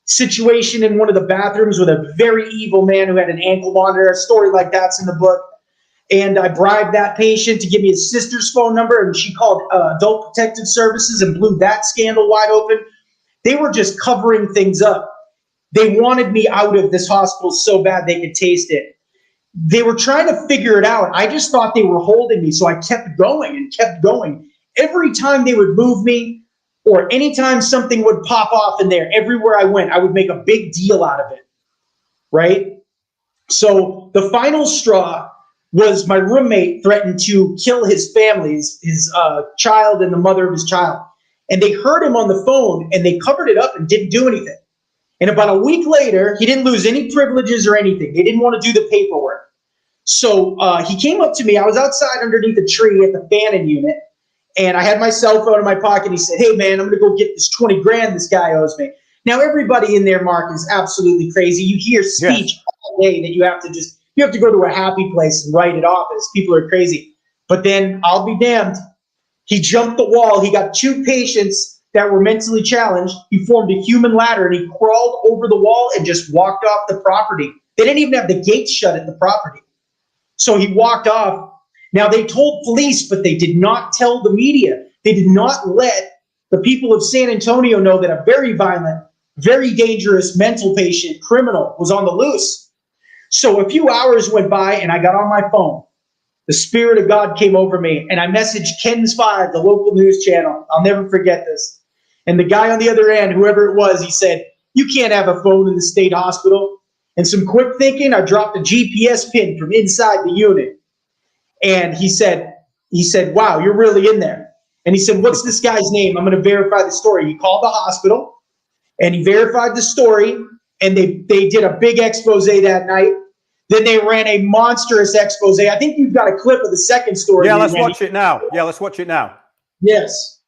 situation in one of the bathrooms with a very evil man who had an ankle monitor. A story like that's in the book. And I bribed that patient to give me his sister's phone number, and she called Adult Protective Services and blew that scandal wide open. They were just covering things up. They wanted me out of this hospital so bad they could taste it. They were trying to figure it out. I just thought they were holding me, so I kept going and kept going. Every time they would move me, or anytime something would pop off in there, everywhere I went, I would make a big deal out of it, right? So the final straw was my roommate threatened to kill his family, his child and the mother of his child. And they heard him on the phone, and they covered it up and didn't do anything. And about a week later, he didn't lose any privileges or anything. They didn't want to do the paperwork. So he came up to me. I was outside underneath a tree at the Bannon unit, and I had my cell phone in my pocket. He said, "Hey, man, I'm going to go get this 20 grand this guy owes me." Now, everybody in there, Mark, is absolutely crazy. You hear speech all day that you have to go to a happy place and write it off as people are crazy. But then, I'll be damned, he jumped the wall. He got 2 patients that were mentally challenged. He formed a human ladder, and he crawled over the wall and just walked off the property. They didn't even have the gates shut at the property. So he walked off. Now, they told police, but they did not tell the media. They did not let the people of San Antonio know that a very violent, very dangerous mental patient criminal was on the loose. So a few hours went by, and I got on my phone. The Spirit of God came over me, and I messaged Ken's 5, the local news channel. I'll never forget this. And the guy on the other end, whoever it was, he said, "You can't have a phone in the state hospital." And some quick thinking, I dropped a GPS pin from inside the unit. And he said, "Wow, you're really in there." And he said, "What's this guy's name? I'm going to verify the story." He called the hospital, and he verified the story, and they did a big expose that night. Then they ran a monstrous expose. I think you've got a clip of the second story. Yeah, let's watch it now. Yes.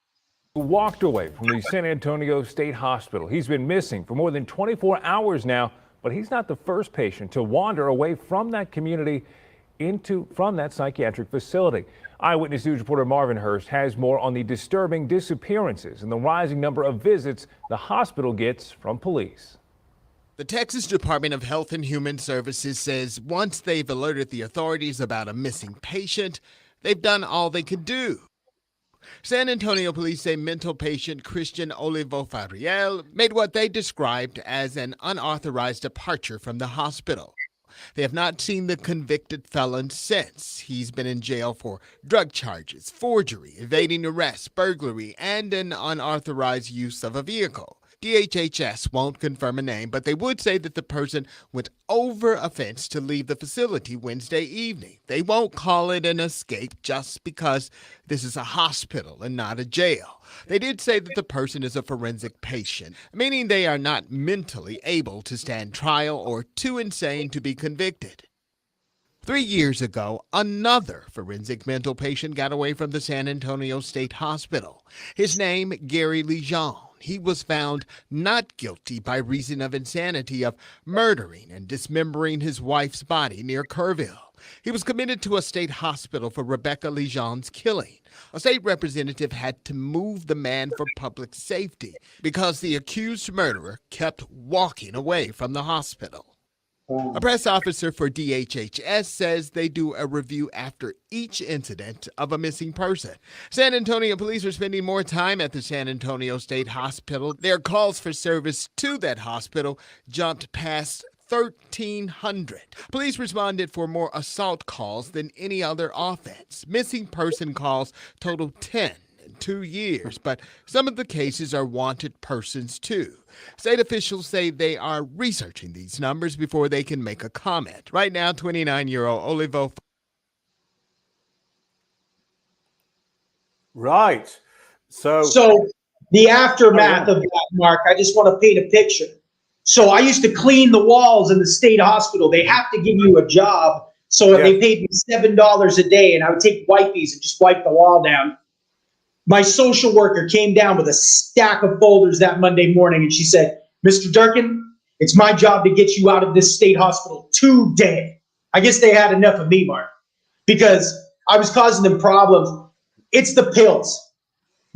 Who walked away from the San Antonio State Hospital. He's been missing for more than 24 hours now, but he's not the first patient to wander away from that community from that psychiatric facility. Eyewitness News reporter Marvin Hurst has more on the disturbing disappearances and the rising number of visits the hospital gets from police. The Texas Department of Health and Human Services says once they've alerted the authorities about a missing patient, they've done all they could do. San Antonio police say mental patient Christian Olivo Fabriel made what they described as an unauthorized departure from the hospital. They have not seen the convicted felon since. He's been in jail for drug charges, forgery, evading arrest, burglary, and an unauthorized use of a vehicle. DHHS won't confirm a name, but they would say that the person went over a fence to leave the facility Wednesday evening. They won't call it an escape just because this is a hospital and not a jail. They did say that the person is a forensic patient, meaning they are not mentally able to stand trial or too insane to be convicted. 3 years ago, another forensic mental patient got away from the San Antonio State Hospital. His name, Gary Lejeune. He was found not guilty by reason of insanity of murdering and dismembering his wife's body near Kerrville. He was committed to a state hospital for Rebecca Lejean's killing. A state representative had to move the man for public safety because the accused murderer kept walking away from the hospital. A press officer for DHHS says they do a review after each incident of a missing person. San Antonio police are spending more time at the San Antonio State Hospital. Their calls for service to that hospital jumped past 1,300. Police responded for more assault calls than any other offense. Missing person calls total 10 in 2 years, but some of the cases are wanted persons too. State officials say they are researching these numbers before they can make a comment. Right now, 29-year-old Olivo. Right. So the aftermath of that, Mark, I just want to paint a picture. So I used to clean the walls in the state hospital. They have to give you a job. So they paid me $7 a day, and I would take wipies and just wipe the wall down. My social worker came down with a stack of folders that Monday morning, and she said, "Mr. Durkin, it's my job to get you out of this state hospital today." I guess they had enough of me, Mark, because I was causing them problems. It's the pills.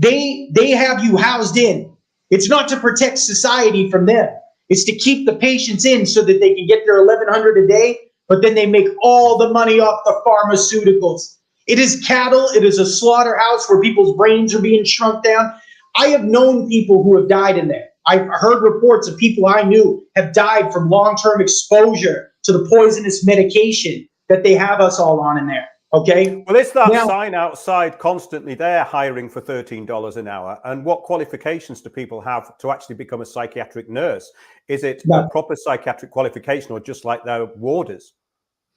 They have you housed in. It's not to protect society from them. It's to keep the patients in so that they can get their $1,100 a day, but then they make all the money off the pharmaceuticals. It is cattle. It is a slaughterhouse where people's brains are being shrunk down. I have known people who have died in there. I've heard reports of people I knew have died from long-term exposure to the poisonous medication that they have us all on in there. Okay. Well, it's that sign outside constantly there hiring for $13 an hour. And what qualifications do people have to actually become a psychiatric nurse? Is it a proper psychiatric qualification or just like their warders?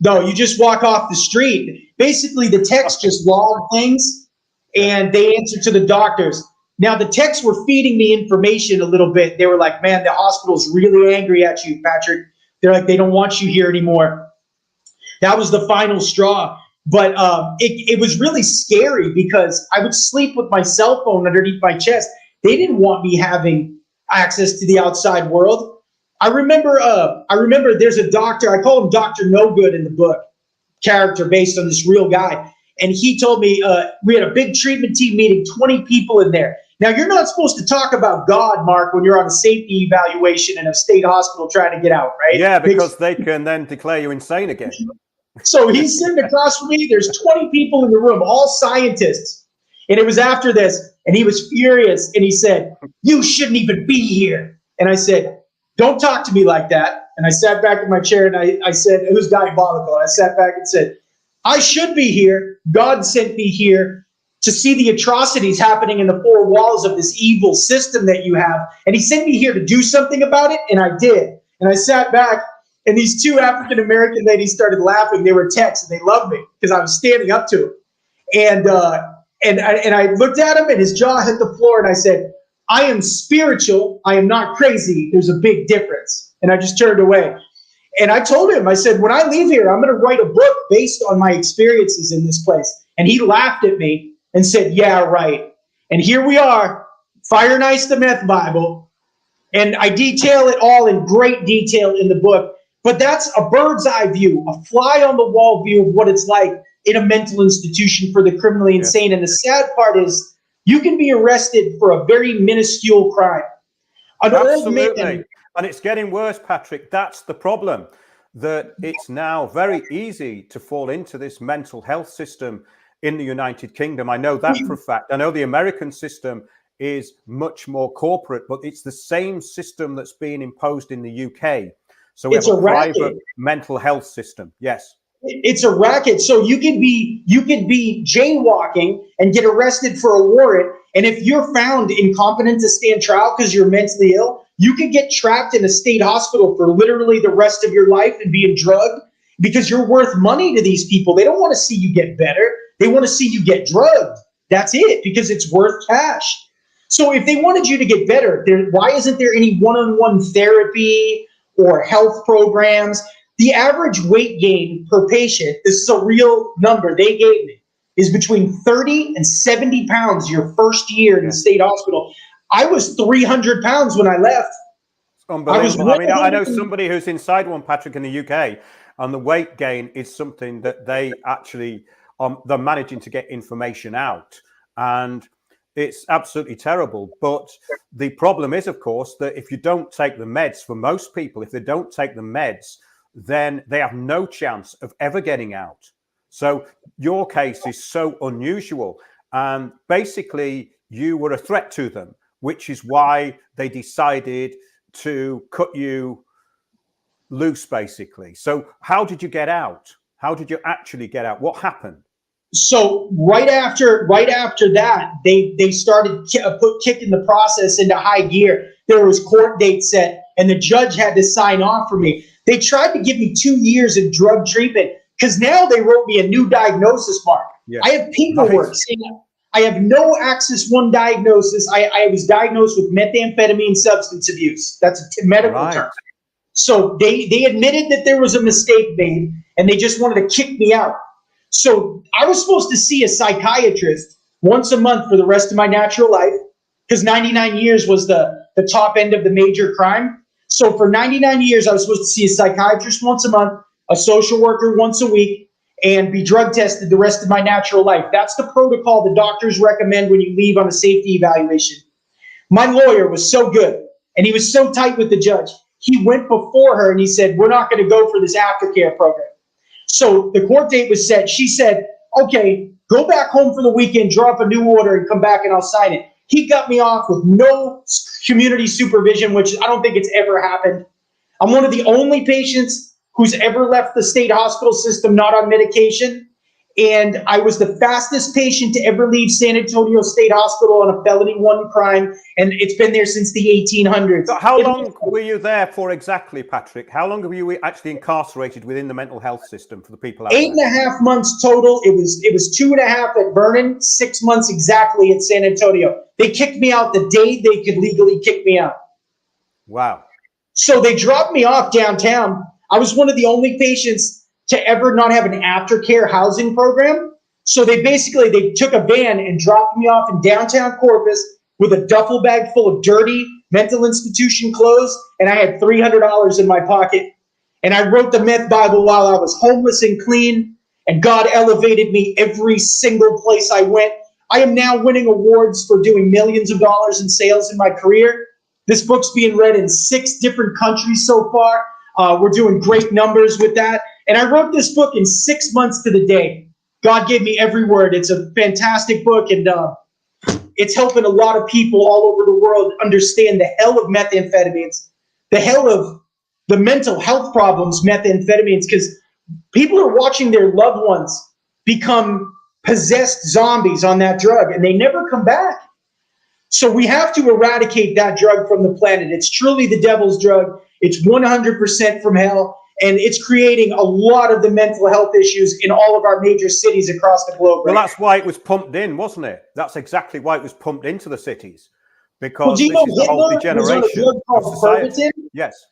No, you just walk off the street. Basically, the techs just log things and they answer to the doctors. Now, the techs were feeding me information a little bit. They were like, "Man, the hospital's really angry at you, Patrick." They're like, "They don't want you here anymore." That was the final straw. But it was really scary because I would sleep with my cell phone underneath my chest. They didn't want me having access to the outside world. I remember there's a doctor, I call him Dr. No Good in the book, character based on this real guy. And he told me, we had a big treatment team meeting, 20 people in there. Now, you're not supposed to talk about God, Mark, when you're on a safety evaluation in a state hospital trying to get out, right? Yeah, because they can then declare you insane again. So he's sitting across from me. There's 20 people in the room, all scientists. And it was after this, and he was furious. And he said, "You shouldn't even be here." And I said, "Don't talk to me like that." And I sat back in my chair and I said, it was diabolical. I sat back and said, "I should be here. God sent me here to see the atrocities happening in the four walls of this evil system that you have. And he sent me here to do something about it." And I did. And I sat back. And these two African-American ladies started laughing. They were techs, and they loved me because I was standing up to him. And I looked at him, and his jaw hit the floor, and I said, "I am spiritual. I am not crazy. There's a big difference." And I just turned away. And I told him, I said, "When I leave here, I'm going to write a book based on my experiences in this place." And he laughed at me and said, "Yeah, right." And here we are, Fire and Ice, the Meth Bible. And I detail it all in great detail in the book. But that's a bird's eye view, a fly on the wall view of what it's like in a mental institution for the criminally insane. And the sad part is you can be arrested for a very minuscule crime. Absolutely. And it's getting worse, Patrick. That's the problem, that it's now very easy to fall into this mental health system in the United Kingdom. I know that for a fact. I know the American system is much more corporate, but it's the same system that's being imposed in the UK. So we have a private mental health system. Yes. It's a racket. So you could be jaywalking and get arrested for a warrant. And if you're found incompetent to stand trial because you're mentally ill, you could get trapped in a state hospital for literally the rest of your life and being drugged because you're worth money to these people. They don't want to see you get better. They want to see you get drugged. That's it, because it's worth cash. So if they wanted you to get better, why isn't there any one-on-one therapy or health programs? The average weight gain per patient, this is a real number they gave me, is between 30 and 70 pounds your first year in the state hospital. I was 300 pounds when I left. Unbelievable. I mean, I know somebody who's inside one, Patrick, in the UK, and the weight gain is something that they actually they're managing to get information out, and it's absolutely terrible. But the problem is, of course, that if you don't take the meds, for most people, if they don't take the meds, then they have no chance of ever getting out. So your case is so unusual, and basically you were a threat to them, which is why they decided to cut you loose, basically. So how did you get out? How did you actually get out? What happened? So right after that, they started kicking the process into high gear. There was court dates set, and the judge had to sign off for me. They tried to give me 2 years of drug treatment because now they wrote me a new diagnosis, Mark. Yeah. I have paperwork saying I have no Axis 1 diagnosis. I was diagnosed with methamphetamine substance abuse. That's a medical term. So they admitted that there was a mistake made, and they just wanted to kick me out. So I was supposed to see a psychiatrist once a month for the rest of my natural life, because 99 years was the top end of the major crime. So for 99 years, I was supposed to see a psychiatrist once a month, a social worker once a week, and be drug tested the rest of my natural life. That's the protocol the doctors recommend when you leave on a safety evaluation. My lawyer was so good, and he was so tight with the judge. He went before her and he said, we're not going to go for this aftercare program. So the court date was set. She said, okay, go back home for the weekend, draw up a new order, and come back and I'll sign it. He got me off with no community supervision, which I don't think it's ever happened. I'm one of the only patients who's ever left the state hospital system not on medication. And I was the fastest patient to ever leave San Antonio State Hospital on a felony 1 crime. And it's been there since the 1800s. So how long were you there for exactly, Patrick? How long were you actually incarcerated within the mental health system for the people out there? 8.5 months total. It was 2.5 at Vernon, 6 months exactly at San Antonio. They kicked me out the day they could legally kick me out. Wow. So they dropped me off downtown. I was one of the only patients to ever not have an aftercare housing program. So they took a van and dropped me off in downtown Corpus with a duffel bag full of dirty mental institution clothes, and I had $300 in my pocket. And I wrote the meth Bible while I was homeless and clean, and God elevated me every single place I went. I am now winning awards for doing millions of dollars in sales in my career. This book's being read in 6 different countries so far. We're doing great numbers with that. And I wrote this book in 6 months to the day. God gave me every word. It's a fantastic book, and it's helping a lot of people all over the world understand the hell of methamphetamines, the hell of the mental health problems methamphetamines, because people are watching their loved ones become possessed zombies on that drug, and they never come back. So we have to eradicate that drug from the planet. It's truly the devil's drug. It's 100% from hell. And it's creating a lot of the mental health issues in all of our major cities across the globe. Well, that's why it was pumped in, wasn't it? That's exactly why it was pumped into the cities. Because do you know this is the whole Hitler was on a degeneration drug of called society. Pervitin? Yes.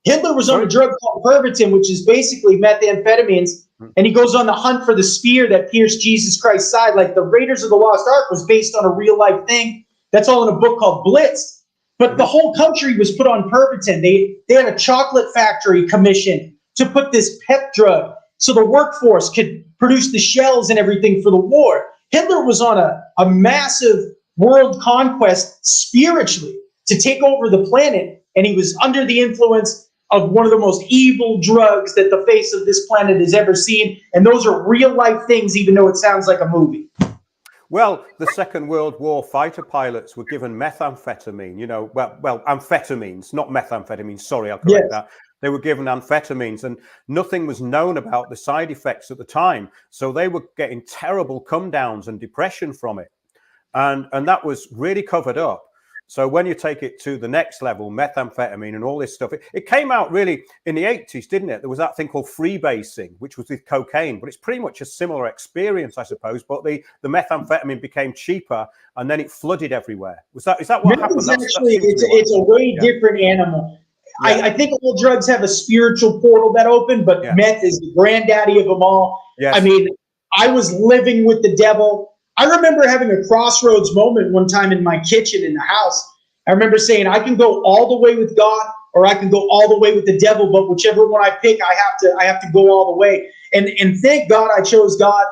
Hitler was on a drug called Pervitin, which is basically methamphetamines. And he goes on the hunt for the spear that pierced Jesus Christ's side. Like the Raiders of the Lost Ark was based on a real life thing. That's all in a book called Blitz. But the whole country was put on Pervitin. They had a chocolate factory commission to put this pep drug so the workforce could produce the shells and everything for the war. Hitler was on a massive world conquest spiritually to take over the planet, and he was under the influence of one of the most evil drugs that the face of this planet has ever seen. And those are real life things, even though it sounds like a movie. Well, the Second World War fighter pilots were given methamphetamine, amphetamines, not methamphetamine. Sorry, I'll correct that. They were given amphetamines, and nothing was known about the side effects at the time. So they were getting terrible come downs and depression from it. And that was really covered up. So when you take it to the next level, methamphetamine and all this stuff, it came out really in the 80s, didn't it? There was that thing called freebasing, which was with cocaine, but it's pretty much a similar experience, I suppose. But the methamphetamine became cheaper, and then it flooded everywhere. Is that what happened? It's a way different animal. Yeah. I think all drugs have a spiritual portal that opened, but meth is the granddaddy of them all. Yes. I mean, I was living with the devil. I remember having a crossroads moment one time in my kitchen in the house. I remember saying, I can go all the way with God or I can go all the way with the devil, but whichever one I pick, I have to go all the way. And thank God I chose God.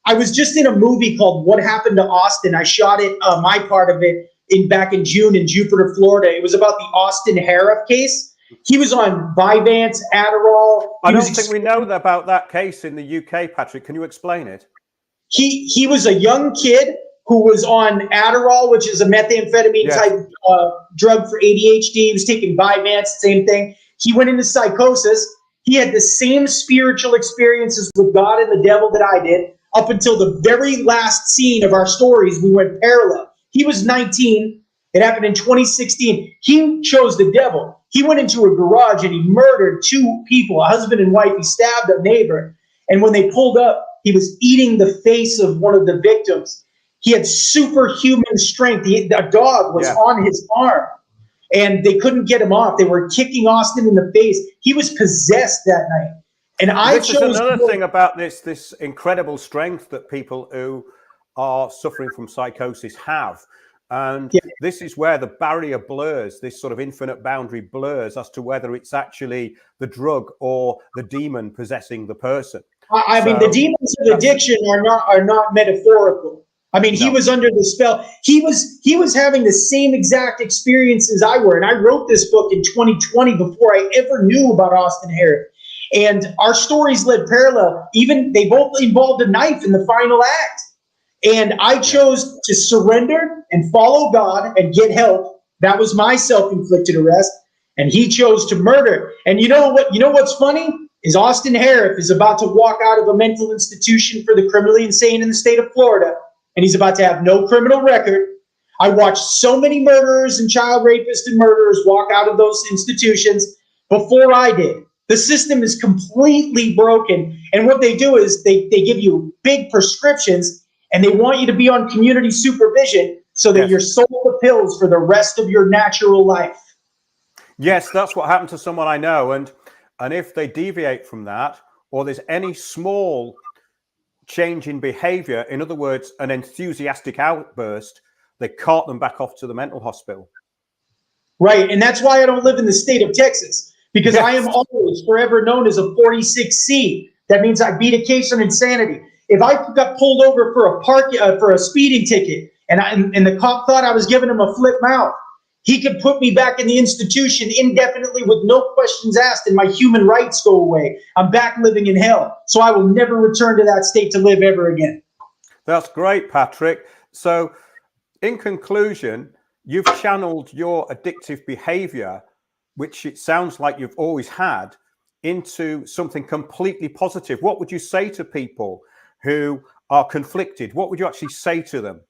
I was just in a movie called What Happened to Austin. I shot it, my part of it, back in June in Jupiter, Florida. It was about the Austin Harif case. He was on Vyvanse, Adderall. I don't think we know about that case in the UK, Patrick. Can you explain it? He was a young kid who was on Adderall, which is a methamphetamine type drug for ADHD. He was taking Vyvanse, same thing. He went into psychosis. He had the same spiritual experiences with God and the devil that I did. Up until the very last scene of our stories, we went parallel. He was 19. It happened in 2016. He chose the devil. He went into a garage and he murdered two people, a husband and wife. He stabbed a neighbor. And when they pulled up, he was eating the face of one of the victims. He had superhuman strength. A dog was on his arm. And they couldn't get him off. They were kicking Austin in the face. He was possessed that night. And this is another thing about this incredible strength that people who are suffering from psychosis have. And this is where the barrier blurs, this sort of infinite boundary blurs as to whether it's actually the drug or the demon possessing the person. I mean, the demons of addiction are not metaphorical. I mean, he was under the spell. He was having the same exact experiences I were. And I wrote this book in 2020 before I ever knew about Austin Harris. And our stories led parallel. Even they both involved a knife in the final act. And I chose to surrender and follow God and get help. That was my self-inflicted arrest. And he chose to murder. And you know what? You know what's funny? Is Austin Harris is about to walk out of a mental institution for the criminally insane in the state of Florida. And he's about to have no criminal record. I watched so many murderers and child rapists and murderers walk out of those institutions before I did. The system is completely broken. And what they do is they give you big prescriptions and they want you to be on community supervision so that you're sold the pills for the rest of your natural life. Yes, that's what happened to someone I know. And if they deviate from that, or there's any small change in behavior, in other words, an enthusiastic outburst, they cart them back off to the mental hospital. Right. And that's why I don't live in the state of Texas. Because I am always forever known as a 46C. That means I beat a case on insanity. If I got pulled over for for a speeding ticket, and the cop thought I was giving him a flip mouth, he could put me back in the institution indefinitely with no questions asked, and my human rights go away. I'm back living in hell. So I will never return to that state to live ever again. That's great, Patrick. So in conclusion, you've channeled your addictive behavior, which it sounds like you've always had, into something completely positive. What would you say to people who are conflicted? What would you actually say to them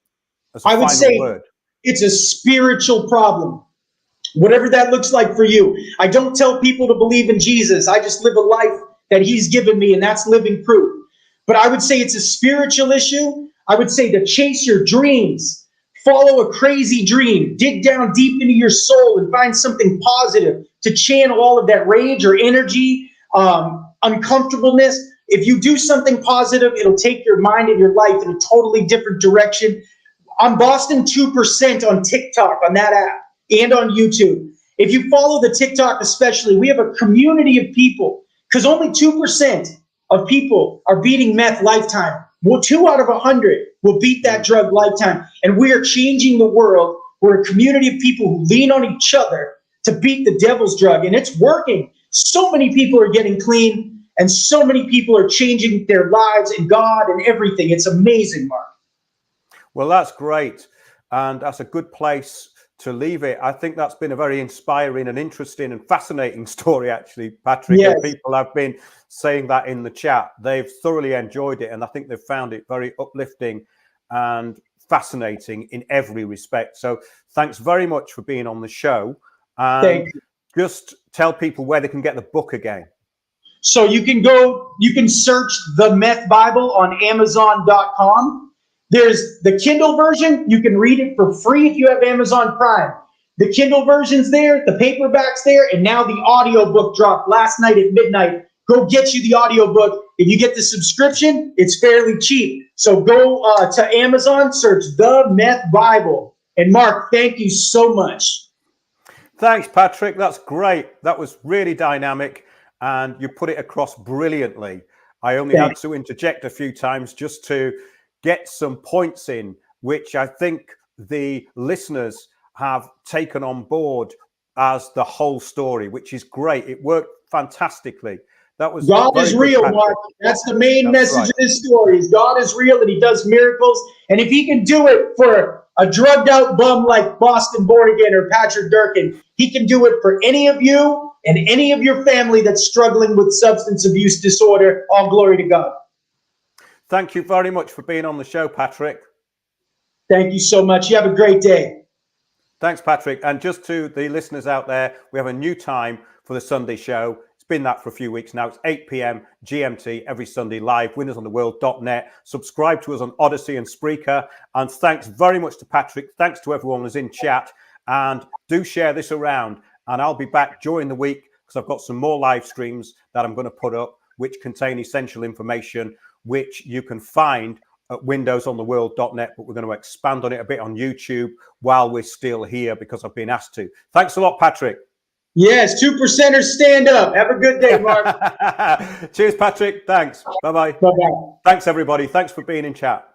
as a I would say word? It's a spiritual problem, whatever that looks like for you. I don't tell people to believe in Jesus. I just live a life that he's given me, and that's living proof. But I would say it's a spiritual issue. I would say to chase your dreams. Follow a crazy dream, dig down deep into your soul and find something positive to channel all of that rage or energy, uncomfortableness. If you do something positive, it'll take your mind and your life in a totally different direction. I'm Boston 2% on TikTok, on that app, and on YouTube. If you follow the TikTok especially, we have a community of people, because only 2% of people are beating meth lifetime. Well, 2 out of 100 will beat that drug lifetime. And we are changing the world. We're a community of people who lean on each other to beat the devil's drug. And it's working. So many people are getting clean, and so many people are changing their lives and God and everything. It's amazing, Mark. Well, that's great. And that's a good place to leave it. I think that's been a very inspiring and interesting and fascinating story, actually, Patrick. Yes. And people have been saying that in the chat. They've thoroughly enjoyed it, and I think they've found it very uplifting and fascinating in every respect. So thanks very much for being on the show. And Thank you. Just tell people where they can get the book again. So you can search The Meth Bible on Amazon.com. There's the Kindle version. You can read it for free if you have Amazon Prime. The Kindle version's there, the paperback's there, and now the audiobook dropped last night at midnight. Go get you the audiobook. If you get the subscription, it's fairly cheap. So go to Amazon, search The Meth Bible. And Mark, thank you so much. Thanks, Patrick. That's great. That was really dynamic, and you put it across brilliantly. I only had to interject a few times just to get some points in, which I think the listeners have taken on board as the whole story, which is great. It worked fantastically. That was God is real, Patrick. Mark. That's the main message right. of this story. Is God is real and He does miracles. And if He can do it for a drugged out bum like Boston Born Again or Patrick Durkin, He can do it for any of you and any of your family that's struggling with substance abuse disorder. All glory to God. Thank you very much for being on the show, Patrick. Thank you so much. You have a great day. Thanks, Patrick. And just to the listeners out there, we have a new time for the Sunday show. It's been that for a few weeks now. It's 8 p.m. GMT every Sunday live, winnersontheworld.net. Subscribe to us on Odyssey and Spreaker. And thanks very much to Patrick. Thanks to everyone who's in chat. And do share this around. And I'll be back during the week because I've got some more live streams that I'm going to put up, which contain essential information, which you can find at windowsontheworld.net, but we're going to expand on it a bit on YouTube while we're still here because I've been asked to. Thanks a lot, Patrick. Yes, 2%ers stand up. Have a good day, Mark. Cheers, Patrick. Thanks. Bye-bye. Bye-bye. Thanks, everybody. Thanks for being in chat.